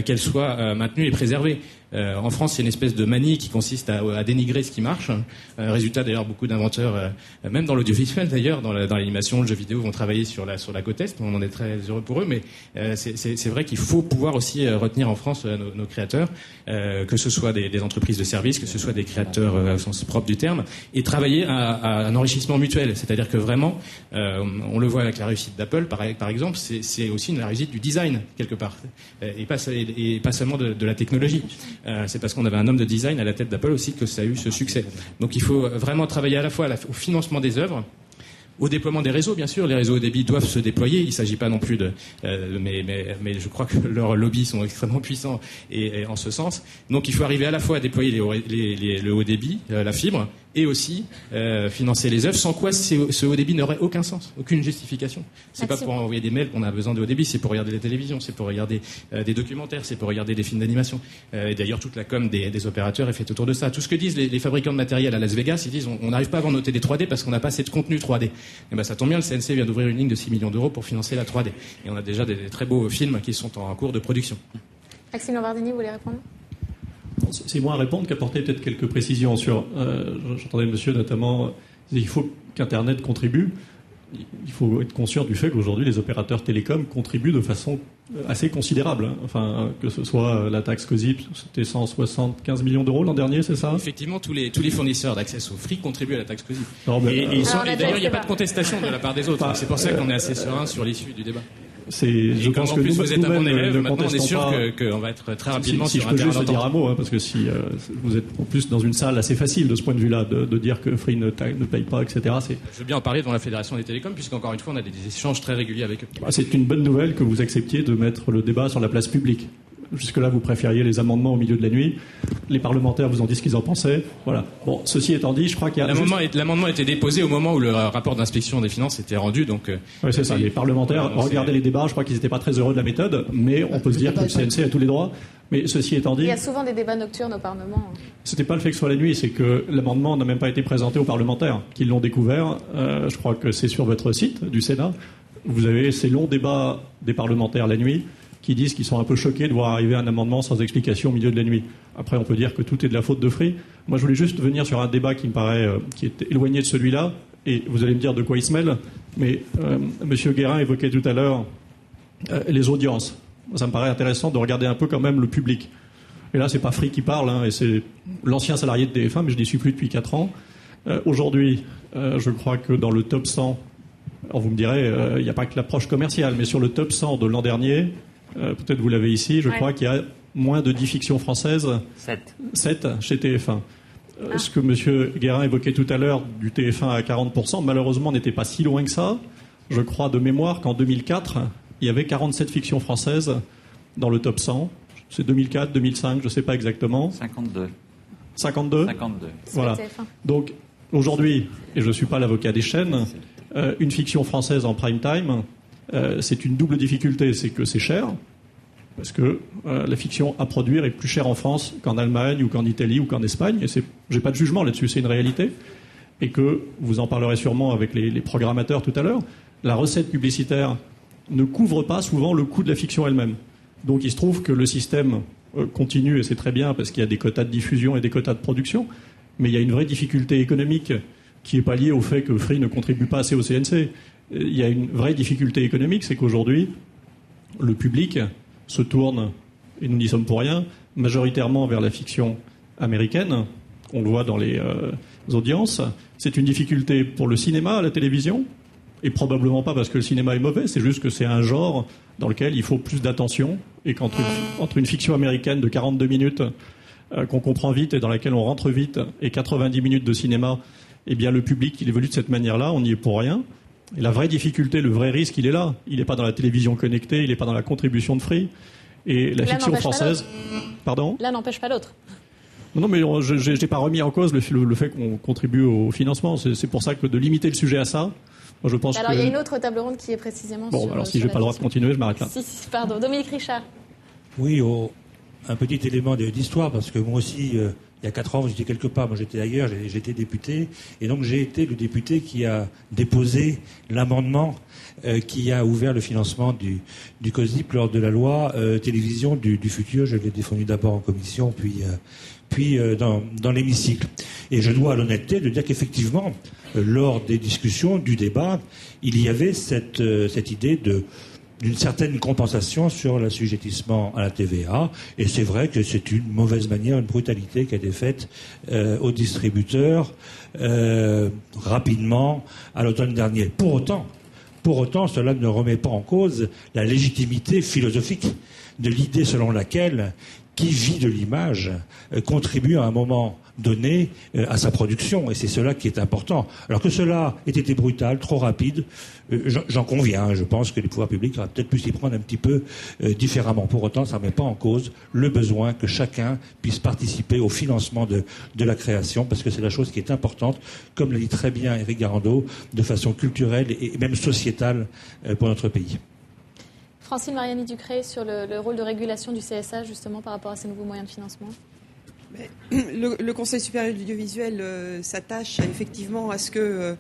qu'elle soit maintenue et préservée. En France, c'est une espèce de manie qui consiste à dénigrer ce qui marche. Résultat, d'ailleurs, beaucoup d'inventeurs, même dans l'audiovisuel d'ailleurs, dans l'animation, le jeu vidéo, vont travailler sur la côte Est. On en est très heureux pour eux, mais c'est vrai qu'il faut pouvoir aussi retenir en France nos créateurs, que ce soit des entreprises de services, que ce soit des créateurs au sens propre du terme, et travailler à un enrichissement mutuel. C'est-à-dire que vraiment, on le voit avec la réussite d'Apple, par exemple, c'est aussi la réussite du design, quelque part, et pas seulement de la technologie. C'est parce qu'on avait un homme de design à la tête d'Apple aussi que ça a eu ce succès. Donc il faut vraiment travailler à la fois au financement des œuvres, au déploiement des réseaux, bien sûr. Les réseaux haut débit doivent se déployer. Il ne s'agit pas non plus mais je crois que leurs lobbies sont extrêmement puissants et en ce sens. Donc il faut arriver à la fois à déployer le haut débit, la fibre, et aussi financer les œuvres, sans quoi ce haut débit n'aurait aucun sens, aucune justification. C'est pas pour envoyer des mails qu'on a besoin de haut débit, c'est pour regarder la télévision, c'est pour regarder des documentaires, c'est pour regarder des films d'animation. Et d'ailleurs, toute la com des opérateurs est faite autour de ça. Tout ce que disent les fabricants de matériel à Las Vegas, ils disent on n'arrive pas à vendre nos télé 3D parce qu'on n'a pas assez de contenu 3D. Et ben ça tombe bien, le CNC vient d'ouvrir une ligne de 6 millions d'euros pour financer la 3D. Et on a déjà des très beaux films qui sont en cours de production. Maxime Lombardini, vous voulez répondre ? C'est moins à répondre qu'apporter peut-être quelques précisions sur... j'entendais monsieur notamment, il faut qu'Internet contribue. Il faut être conscient du fait qu'aujourd'hui, les opérateurs télécoms contribuent de façon assez considérable. Hein. Enfin, que ce soit la taxe COSIP, c'était 175 millions d'euros l'an dernier, c'est ça ? Effectivement, tous les fournisseurs d'accès au free contribuent à la taxe COSIP. Non, mais, et d'ailleurs, il n'y a pas de contestation de la part des autres. C'est pour ça qu'on est assez serein sur l'issue du débat. Je pense que vous êtes un bon élève, ne maintenant on est sûr qu'on va être très rapidement si sur un terrain terrain d'entente. Si je peux juste dire un mot, hein, parce que si vous êtes en plus dans une salle assez facile de ce point de vue-là, de dire que Free ne paye pas, etc. Je veux bien en parler devant la Fédération des télécoms, puisqu'encore une fois, on a des échanges très réguliers avec eux. C'est une bonne nouvelle que vous acceptiez de mettre le débat sur la place publique. Jusque-là, vous préfériez les amendements au milieu de la nuit. Les parlementaires vous ont dit ce qu'ils en pensaient. Voilà. Bon, ceci étant dit, je crois qu'il y a... L'amendement a été déposé au moment où le rapport d'inspection des finances était rendu, donc... Oui, c'est ça. Les parlementaires regardaient les débats. Je crois qu'ils n'étaient pas très heureux de la méthode, mais on peut se dire que le CNC a tous les droits. Mais ceci étant dit... Il y a souvent des débats nocturnes au Parlement. C'était pas le fait que ce soit la nuit, c'est que l'amendement n'a même pas été présenté aux parlementaires, qui l'ont découvert. Je crois que c'est sur votre site du Sénat. Vous avez ces longs débats des parlementaires la nuit, qui disent qu'ils sont un peu choqués de voir arriver un amendement sans explication au milieu de la nuit. Après, on peut dire que tout est de la faute de Free. Moi, je voulais juste venir sur un débat qui me paraît qui est éloigné de celui-là, et vous allez me dire de quoi il se mêle, mais Monsieur Guérin évoquait tout à l'heure les audiences. Ça me paraît intéressant de regarder un peu quand même le public. Et là, c'est pas Free qui parle, hein, et c'est l'ancien salarié de TF1, mais je n'y suis plus depuis 4 ans. Aujourd'hui, je crois que dans le top 100, alors vous me direz, il n'y a pas que l'approche commerciale, mais sur le top 100 de l'an dernier, peut-être vous l'avez ici, je crois qu'il y a moins de 10 fictions françaises. 7 chez TF1. Ce que M. Guérin évoquait tout à l'heure du TF1 à 40%, malheureusement n'était pas si loin que ça. Je crois de mémoire qu'en 2004, il y avait 47 fictions françaises dans le top 100. C'est 2004, 2005, je ne sais pas exactement. 52. 52 ? 52. Voilà. Donc aujourd'hui, et je ne suis pas l'avocat des chaînes, une fiction française en prime time, c'est une double difficulté, c'est que c'est cher, parce que la fiction à produire est plus chère en France qu'en Allemagne ou qu'en Italie ou qu'en Espagne, et j'ai pas de jugement là-dessus, c'est une réalité, et que vous en parlerez sûrement avec les programmateurs tout à l'heure, la recette publicitaire ne couvre pas souvent le coût de la fiction elle-même. Donc il se trouve que le système continue, et c'est très bien, parce qu'il y a des quotas de diffusion et des quotas de production, mais il y a une vraie difficulté économique qui n'est pas liée au fait que Free ne contribue pas assez au CNC. Il y a une vraie difficulté économique, c'est qu'aujourd'hui, le public se tourne, et nous n'y sommes pour rien, majoritairement vers la fiction américaine. On le voit dans les audiences. C'est une difficulté pour le cinéma, la télévision, et probablement pas parce que le cinéma est mauvais, c'est juste que c'est un genre dans lequel il faut plus d'attention, et qu'entre une fiction américaine de 42 minutes qu'on comprend vite et dans laquelle on rentre vite, et 90 minutes de cinéma, eh bien le public, il évolue de cette manière-là, on n'y est pour rien. Et la vraie difficulté, le vrai risque, il est là. Il n'est pas dans la télévision connectée, il n'est pas dans la contribution de Free. Et la fiction française... Pardon ? L'un n'empêche pas l'autre. Non, mais je n'ai pas remis en cause le fait qu'on contribue au financement. C'est pour ça que de limiter le sujet à ça, moi je pense alors, il y a une autre table ronde qui est précisément sur... Bon, alors si je n'ai pas le droit de continuer, je m'arrête là. Si, pardon. Dominique Richard. Oui, un petit élément d'histoire, parce que moi aussi, il y a 4 ans, vous étiez quelque part, moi j'étais ailleurs, j'étais député, et donc j'ai été le député qui a déposé l'amendement qui a ouvert le financement du COSIP lors de la loi télévision du futur. Je l'ai défendu d'abord en commission, puis dans l'hémicycle. Et je dois à l'honnêteté de dire qu'effectivement, lors des discussions, du débat, il y avait cette idée d'une certaine compensation sur l'assujettissement à la TVA. Et c'est vrai que c'est une mauvaise manière, une brutalité qui a été faite aux distributeurs rapidement à l'automne dernier. Pour autant, cela ne remet pas en cause la légitimité philosophique de l'idée selon laquelle qui vit de l'image contribue à un moment donné à sa production. Et c'est cela qui est important. Alors que cela ait été brutal, trop rapide, j'en conviens. Je pense que les pouvoirs publics auraient peut-être pu s'y prendre un petit peu différemment. Pour autant, ça ne met pas en cause le besoin que chacun puisse participer au financement de la création, parce que c'est la chose qui est importante, comme l'a dit très bien Éric Garando, de façon culturelle et même sociétale pour notre pays. Francine Mariani-Ducré, sur le rôle de régulation du CSA, justement, par rapport à ces nouveaux moyens de financement. Le Conseil supérieur de l'audiovisuel s'attache effectivement à ce que,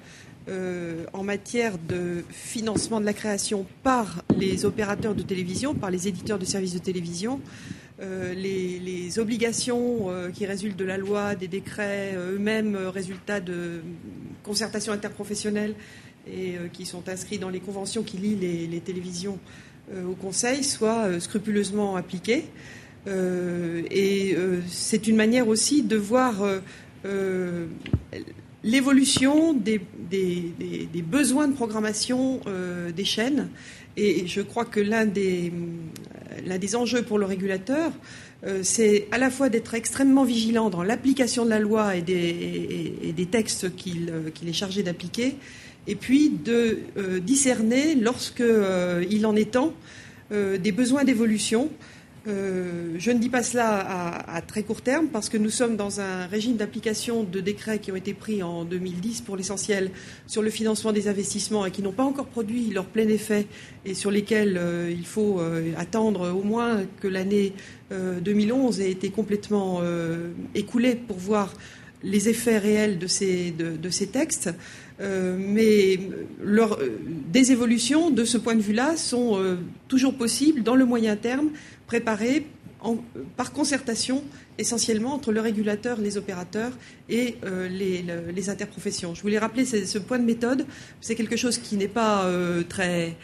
en matière de financement de la création par les opérateurs de télévision, par les éditeurs de services de télévision, les obligations qui résultent de la loi, des décrets eux-mêmes, résultats de concertations interprofessionnelles et qui sont inscrits dans les conventions qui lient les télévisions au Conseil, soient scrupuleusement appliquées. C'est une manière aussi de voir l'évolution des besoins de programmation des chaînes. Et je crois que l'un des enjeux pour le régulateur, c'est à la fois d'être extrêmement vigilant dans l'application de la loi et des textes qu'il est chargé d'appliquer, et puis de discerner, lorsqu'il en est temps, des besoins d'évolution. Je ne dis pas cela à très court terme, parce que nous sommes dans un régime d'application de décrets qui ont été pris en 2010 pour l'essentiel sur le financement des investissements et qui n'ont pas encore produit leur plein effet et sur lesquels il faut attendre au moins que l'année 2011 ait été complètement écoulée pour voir les effets réels de ces textes. Mais des évolutions de ce point de vue-là sont toujours possibles dans le moyen terme, préparées par concertation essentiellement entre le régulateur, les opérateurs et les interprofessions. Je voulais rappeler ce point de méthode. C'est quelque chose qui n'est pas très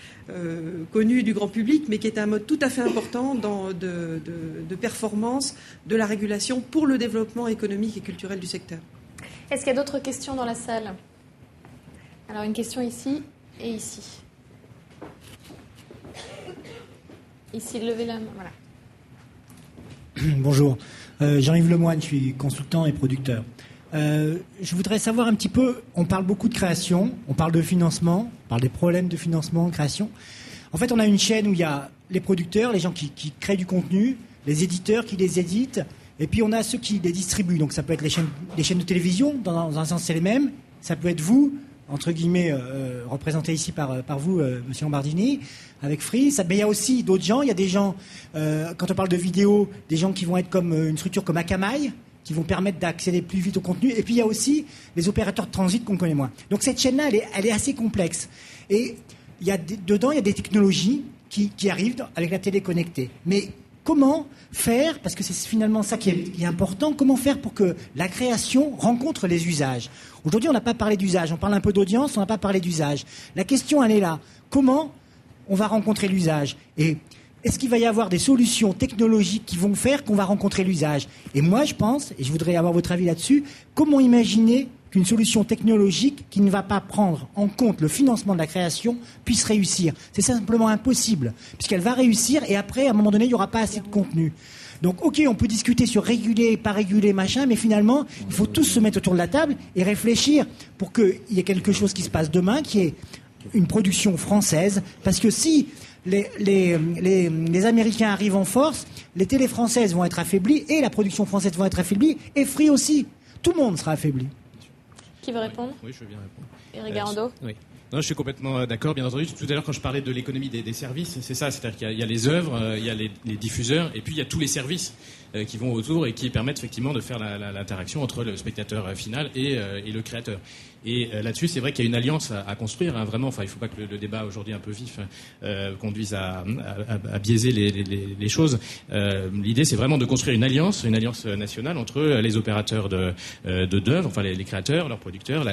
connu du grand public, mais qui est un mode tout à fait important de performance de la régulation pour le développement économique et culturel du secteur. Est-ce qu'il y a d'autres questions dans la salle ? Alors, une question ici et ici. Ici, levez la main. Voilà. Bonjour. Jean-Yves Lemoine, je suis consultant et producteur. Je voudrais savoir un petit peu, on parle beaucoup de création, on parle de financement, on parle des problèmes de financement, de création. En fait, on a une chaîne où il y a les producteurs, les gens qui créent du contenu, les éditeurs qui les éditent, et puis on a ceux qui les distribuent. Donc ça peut être les chaînes de télévision, dans un sens c'est les mêmes, ça peut être vous, entre guillemets, représenté ici par vous, Monsieur Lombardini, avec Free. Mais il y a aussi d'autres gens. Il y a des gens, quand on parle de vidéo, des gens qui vont être comme une structure comme Akamai, qui vont permettre d'accéder plus vite au contenu. Et puis il y a aussi les opérateurs de transit qu'on connaît moins. Donc cette chaîne-là, elle est assez complexe. Et dedans, il y a des technologies qui arrivent avec la télé connectée. Mais comment faire, parce que c'est finalement ça qui est important, comment faire pour que la création rencontre les usages ? Aujourd'hui, on n'a pas parlé d'usage. On parle un peu d'audience, on n'a pas parlé d'usage. La question, elle est là. Comment on va rencontrer l'usage ? Et est-ce qu'il va y avoir des solutions technologiques qui vont faire qu'on va rencontrer l'usage ? Et moi, je pense, et je voudrais avoir votre avis là-dessus, comment imaginer qu'une solution technologique qui ne va pas prendre en compte le financement de la création puisse réussir ? C'est simplement impossible, puisqu'elle va réussir et après, à un moment donné, il n'y aura pas assez de contenu. Donc, ok, on peut discuter sur réguler, pas réguler, machin, mais finalement, il faut tous se mettre autour de la table et réfléchir pour qu'il y ait quelque chose qui se passe demain, qui est une production française, parce que si les Américains arrivent en force, les télés françaises vont être affaiblies et la production française va être affaiblie et Free aussi. Tout le monde sera affaibli. Qui veut répondre ? Oui, je veux bien répondre. Éric Garando ? Oui. Non, je suis complètement d'accord, bien entendu. Tout à l'heure, quand je parlais de l'économie des services, c'est ça. C'est-à-dire qu'il y a les œuvres, il y a les diffuseurs, et puis il y a tous les services qui vont autour et qui permettent effectivement de faire l'interaction entre le spectateur final et le créateur. Et là-dessus, c'est vrai qu'il y a une alliance à construire, hein, vraiment. Enfin, il ne faut pas que le débat aujourd'hui un peu vif conduise à biaiser les choses. L'idée, c'est vraiment de construire une alliance nationale entre les opérateurs d'œuvres, enfin les créateurs, leurs producteurs,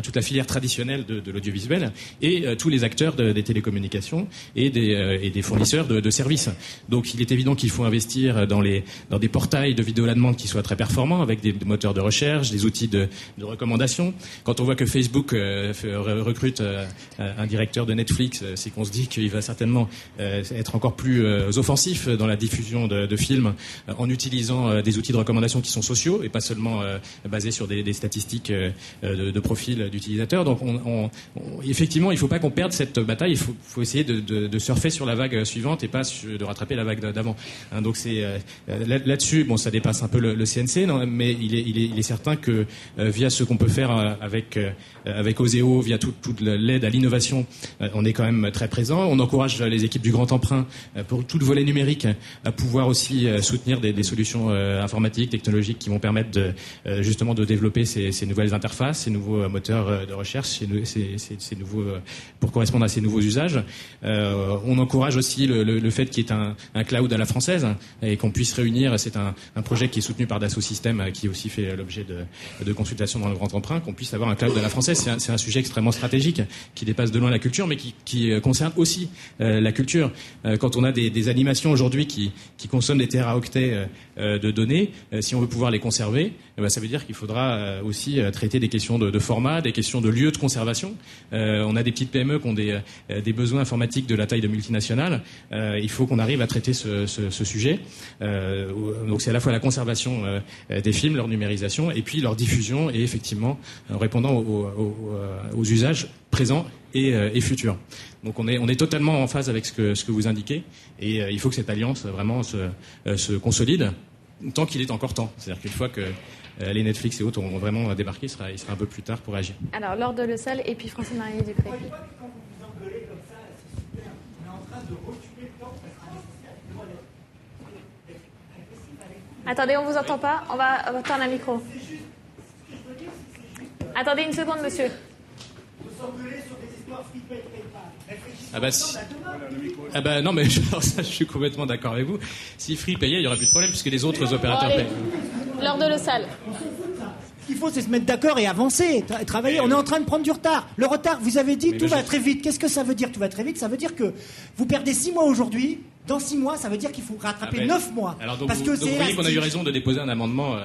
toute la filière traditionnelle de l'audiovisuel et tous les acteurs des télécommunications et des fournisseurs de services. Donc, il est évident qu'il faut investir dans des portails de vidéo à la demande qui soient très performants, avec des moteurs de recherche, des outils de recommandation. Quand on voit que Facebook recrute un directeur de Netflix, c'est qu'on se dit qu'il va certainement être encore plus offensif dans la diffusion de films en utilisant des outils de recommandation qui sont sociaux et pas seulement basés sur des statistiques de profil d'utilisateurs. Donc effectivement, il ne faut pas qu'on perde cette bataille, il faut essayer de surfer sur la vague suivante et pas de rattraper la vague d'avant. Hein, donc c'est là-dessus, bon, ça dépasse un peu le CNC, non, mais il est certain que via ce qu'on peut faire avec Oseo, via toute l'aide à l'innovation, on est quand même très présent. On encourage les équipes du Grand Emprunt pour tout le volet numérique à pouvoir aussi soutenir des solutions informatiques, technologiques qui vont permettre justement de développer ces nouvelles interfaces, ces nouveaux moteurs de recherche, ces nouveaux pour correspondre à ces nouveaux usages. On encourage aussi le fait qu'il y ait un cloud à la française et qu'on puisse réunir. C'est un projet qui est soutenu par Dassault Systèmes, qui aussi fait l'objet de consultations dans le Grand Emprunt, qu'on puisse avoir un cloud à la française. C'est un sujet extrêmement stratégique qui dépasse de loin la culture, mais qui concerne aussi la culture. Quand on a des animations aujourd'hui qui consomment des téraoctets de données, si on veut pouvoir les conserver, ça veut dire qu'il faudra aussi traiter des questions de format, des questions de lieux de conservation. On a des petites PME qui ont des besoins informatiques de la taille de multinationales. Il faut qu'on arrive à traiter ce sujet. Donc c'est à la fois la conservation des films, leur numérisation, et puis leur diffusion, et effectivement en répondant aux usages présents et futurs. Donc on est totalement en phase avec ce que vous indiquez, et il faut que cette alliance vraiment se consolide tant qu'il est encore temps. C'est-à-dire qu'une fois que les Netflix et autres auront vraiment débarqué, il sera un peu plus tard pour agir. Alors, Laure Delessal et puis Francine Marie-Ducré. Quand vous vous engueulez comme ça, c'est super. On est en train de reculer le temps. Attendez, on vous entend pas. On va tendre un micro. Attendez une seconde, monsieur. Vous s'engueulez sur des histoires flippées. Ah bah non, mais ça, je suis complètement d'accord avec vous. Si Free payait, il n'y aurait plus de problème puisque les autres opérateurs payent. Laure Delessal. Ce qu'il faut, c'est se mettre d'accord et avancer, travailler. On est en train de prendre du retard. Le retard, vous avez dit, tout va très vite. Qu'est-ce que ça veut dire, tout va très vite? Ça veut dire que vous perdez 6 mois aujourd'hui. Dans 6 mois, ça veut dire qu'il faut rattraper 9 mois. Alors donc, parce que vous voyez qu'on a eu raison de déposer un amendement.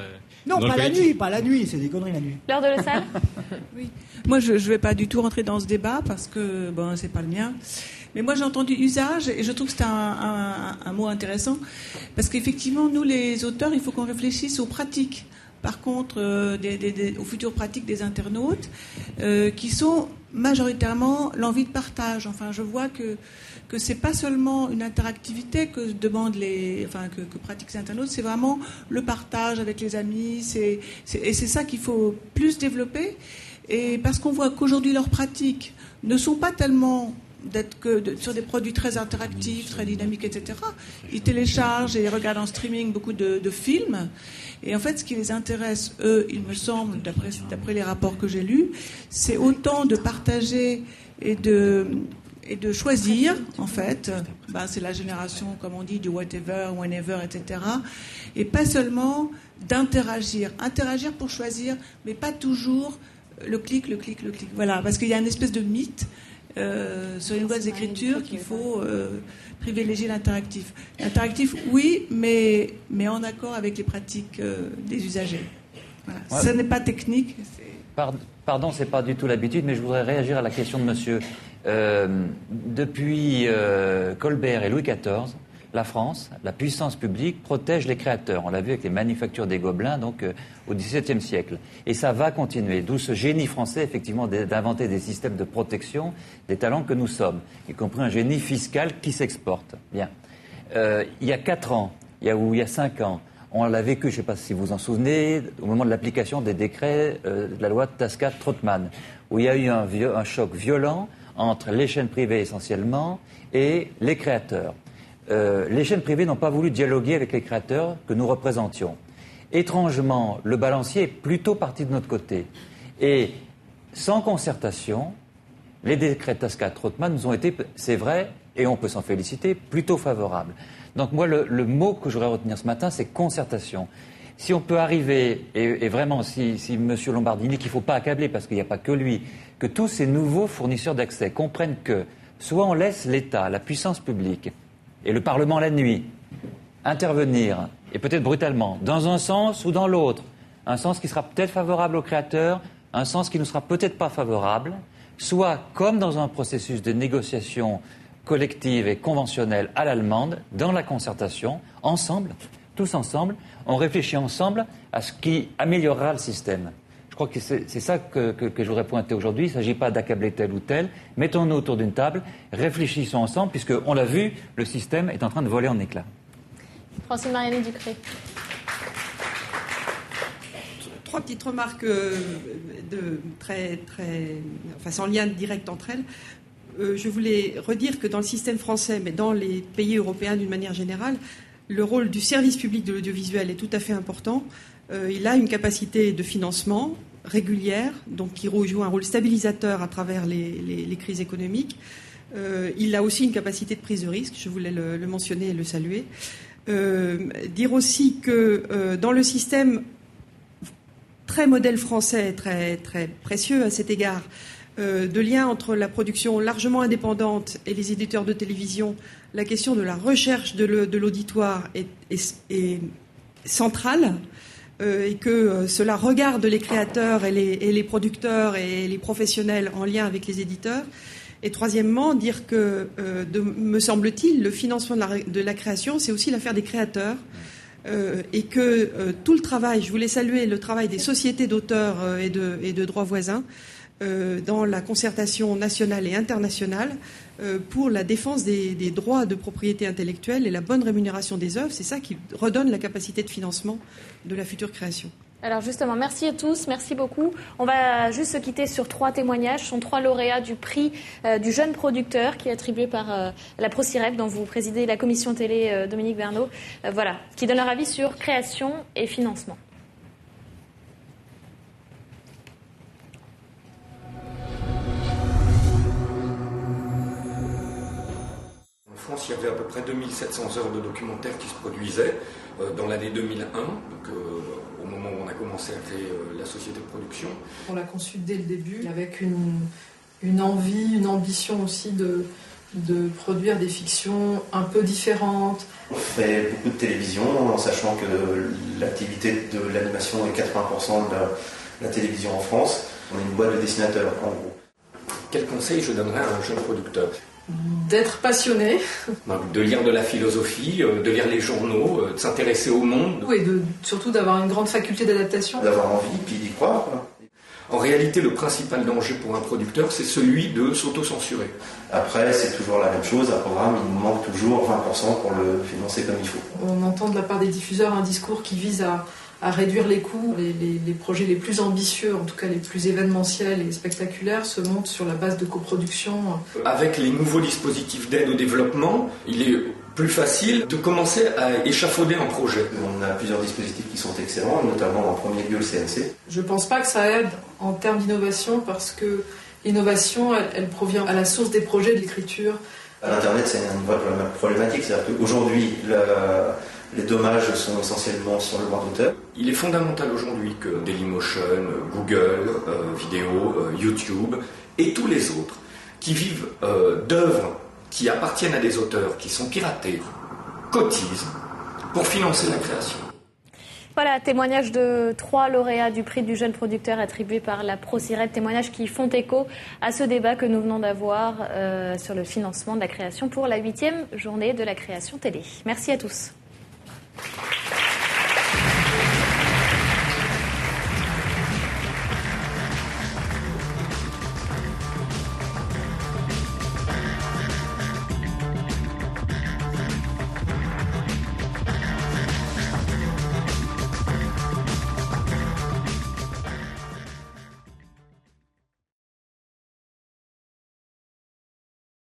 Non, pas la nuit, c'est des conneries la nuit. Laure Delessal. Oui. Moi, je ne vais pas du tout rentrer dans ce débat parce que c'est pas le mien. Mais moi, j'ai entendu usage et je trouve que c'est un mot intéressant parce qu'effectivement, nous, les auteurs, il faut qu'on réfléchisse aux pratiques. Par contre, aux futures pratiques des internautes qui sont majoritairement l'envie de partage. Enfin, je vois que c'est pas seulement une interactivité que demandent que pratiquent les internautes, c'est vraiment le partage avec les amis. Et c'est ça qu'il faut plus développer. Et parce qu'on voit qu'aujourd'hui leurs pratiques ne sont pas tellement sur des produits très interactifs, très dynamiques, etc. Ils téléchargent et ils regardent en streaming beaucoup de films. Et en fait, ce qui les intéresse, eux, il me semble, d'après les rapports que j'ai lus, c'est autant de partager et de choisir, en fait. C'est la génération, comme on dit, du whatever, whenever, etc. Et pas seulement d'interagir. Interagir pour choisir, mais pas toujours le clic. Voilà, parce qu'il y a une espèce de mythe sur les nouvelles écritures qu'il faut privilégier l'interactif. L'interactif, oui, mais en accord avec les pratiques des usagers. Voilà. Ouais. Ce n'est pas technique. Pardon, c'est pas du tout l'habitude, mais je voudrais réagir à la question de monsieur. Depuis Colbert et Louis XIV, la France, la puissance publique, protège les créateurs. On l'a vu avec les manufactures des Gobelins, donc au XVIIe siècle. Et ça va continuer. D'où ce génie français, effectivement, d'inventer des systèmes de protection des talents que nous sommes, y compris un génie fiscal qui s'exporte. Bien. Il y a 4 ans, ou il y a 5 ans, On l'a vécu, je ne sais pas si vous vous en souvenez, au moment de l'application des décrets de la loi Tascat-Trottmann, où il y a eu un choc violent entre les chaînes privées essentiellement et les créateurs. Les chaînes privées n'ont pas voulu dialoguer avec les créateurs que nous représentions. Étrangement, le balancier est plutôt parti de notre côté. Et sans concertation, les décrets Tascat-Trottmann nous ont été, c'est vrai, et on peut s'en féliciter, plutôt favorables. Donc moi, le mot que je voudrais retenir ce matin, c'est concertation. Si on peut arriver, et vraiment si M. Lombardini, qu'il ne faut pas accabler parce qu'il n'y a pas que lui, que tous ces nouveaux fournisseurs d'accès comprennent que soit on laisse l'État, la puissance publique, et le Parlement la nuit, intervenir, et peut-être brutalement, dans un sens ou dans l'autre, un sens qui sera peut-être favorable aux créateurs, un sens qui ne sera peut-être pas favorable, soit comme dans un processus de négociation collective et conventionnelle à l'allemande, dans la concertation, ensemble, tous ensemble, on réfléchit ensemble à ce qui améliorera le système. Je crois que c'est ça que je voudrais pointer aujourd'hui. Il ne s'agit pas d'accabler tel ou tel. Mettons-nous autour d'une table, réfléchissons ensemble, puisqu'on l'a vu, le système est en train de voler en éclats. Francine Mariani Ducré. 3 petites remarques sans lien direct entre elles. Je voulais redire que dans le système français, mais dans les pays européens d'une manière générale, le rôle du service public de l'audiovisuel est tout à fait important. Il a une capacité de financement régulière, donc qui joue un rôle stabilisateur à travers les crises économiques. Il a aussi une capacité de prise de risque, je voulais le mentionner et le saluer. Dire aussi que dans le système très modèle français, très, très précieux à cet égard, de lien entre la production largement indépendante et les éditeurs de télévision, la question de la recherche de l'auditoire est centrale et que cela regarde les créateurs et les producteurs et les professionnels en lien avec les éditeurs. Et troisièmement, dire que, me semble-t-il, le financement de la création, c'est aussi l'affaire des créateurs. Et que tout le travail, je voulais saluer le travail des sociétés d'auteurs et de droits voisins dans la concertation nationale et internationale pour la défense des droits de propriété intellectuelle et la bonne rémunération des œuvres. C'est ça qui redonne la capacité de financement de la future création. Alors justement, merci à tous, merci beaucoup. On va juste se quitter sur 3 témoignages. Ce sont 3 lauréats du prix du jeune producteur qui est attribué par la ProCirep, dont vous présidez la commission télé, Dominique Bernot, qui donne leur avis sur création et financement. En France, il y avait à peu près 2700 heures de documentaires qui se produisaient dans l'année 2001, donc au moment où on a commencé à créer la société de production. On l'a conçu dès le début, avec une envie, une ambition aussi de produire des fictions un peu différentes. On fait beaucoup de télévision, en sachant que l'activité de l'animation est 80% de la télévision en France. On est une boîte de dessinateurs, en gros. Quel conseil je donnerais à un jeune producteur ? D'être passionné. Donc, de lire de la philosophie, de lire les journaux, de s'intéresser au monde. Oui, surtout d'avoir une grande faculté d'adaptation. D'avoir envie, puis d'y croire. En réalité, le principal danger pour un producteur, c'est celui de s'auto-censurer. Après, c'est toujours la même chose. Un programme, il nous manque toujours 20% pour le financer comme il faut. On entend de la part des diffuseurs un discours qui vise à réduire les coûts. Les projets les plus ambitieux, en tout cas les plus événementiels et spectaculaires, se montent sur la base de coproduction. Avec les nouveaux dispositifs d'aide au développement, il est plus facile de commencer à échafauder un projet. On a plusieurs dispositifs qui sont excellents, notamment en premier lieu le CNC. Je ne pense pas que ça aide en termes d'innovation parce que l'innovation, elle provient à la source des projets de l'écriture. L'Internet, c'est une vraie problématique. C'est-à-dire qu'aujourd'hui, les dommages sont essentiellement sur le droit d'auteur. Il est fondamental aujourd'hui que Dailymotion, Google, Vidéo, YouTube et tous les autres qui vivent d'œuvres qui appartiennent à des auteurs qui sont piratés cotisent pour financer la création. Voilà, témoignage de 3 lauréats du prix du jeune producteur attribué par la ProCirep, témoignages qui font écho à ce débat que nous venons d'avoir sur le financement de la création pour la 8e journée de la création télé. Merci à tous.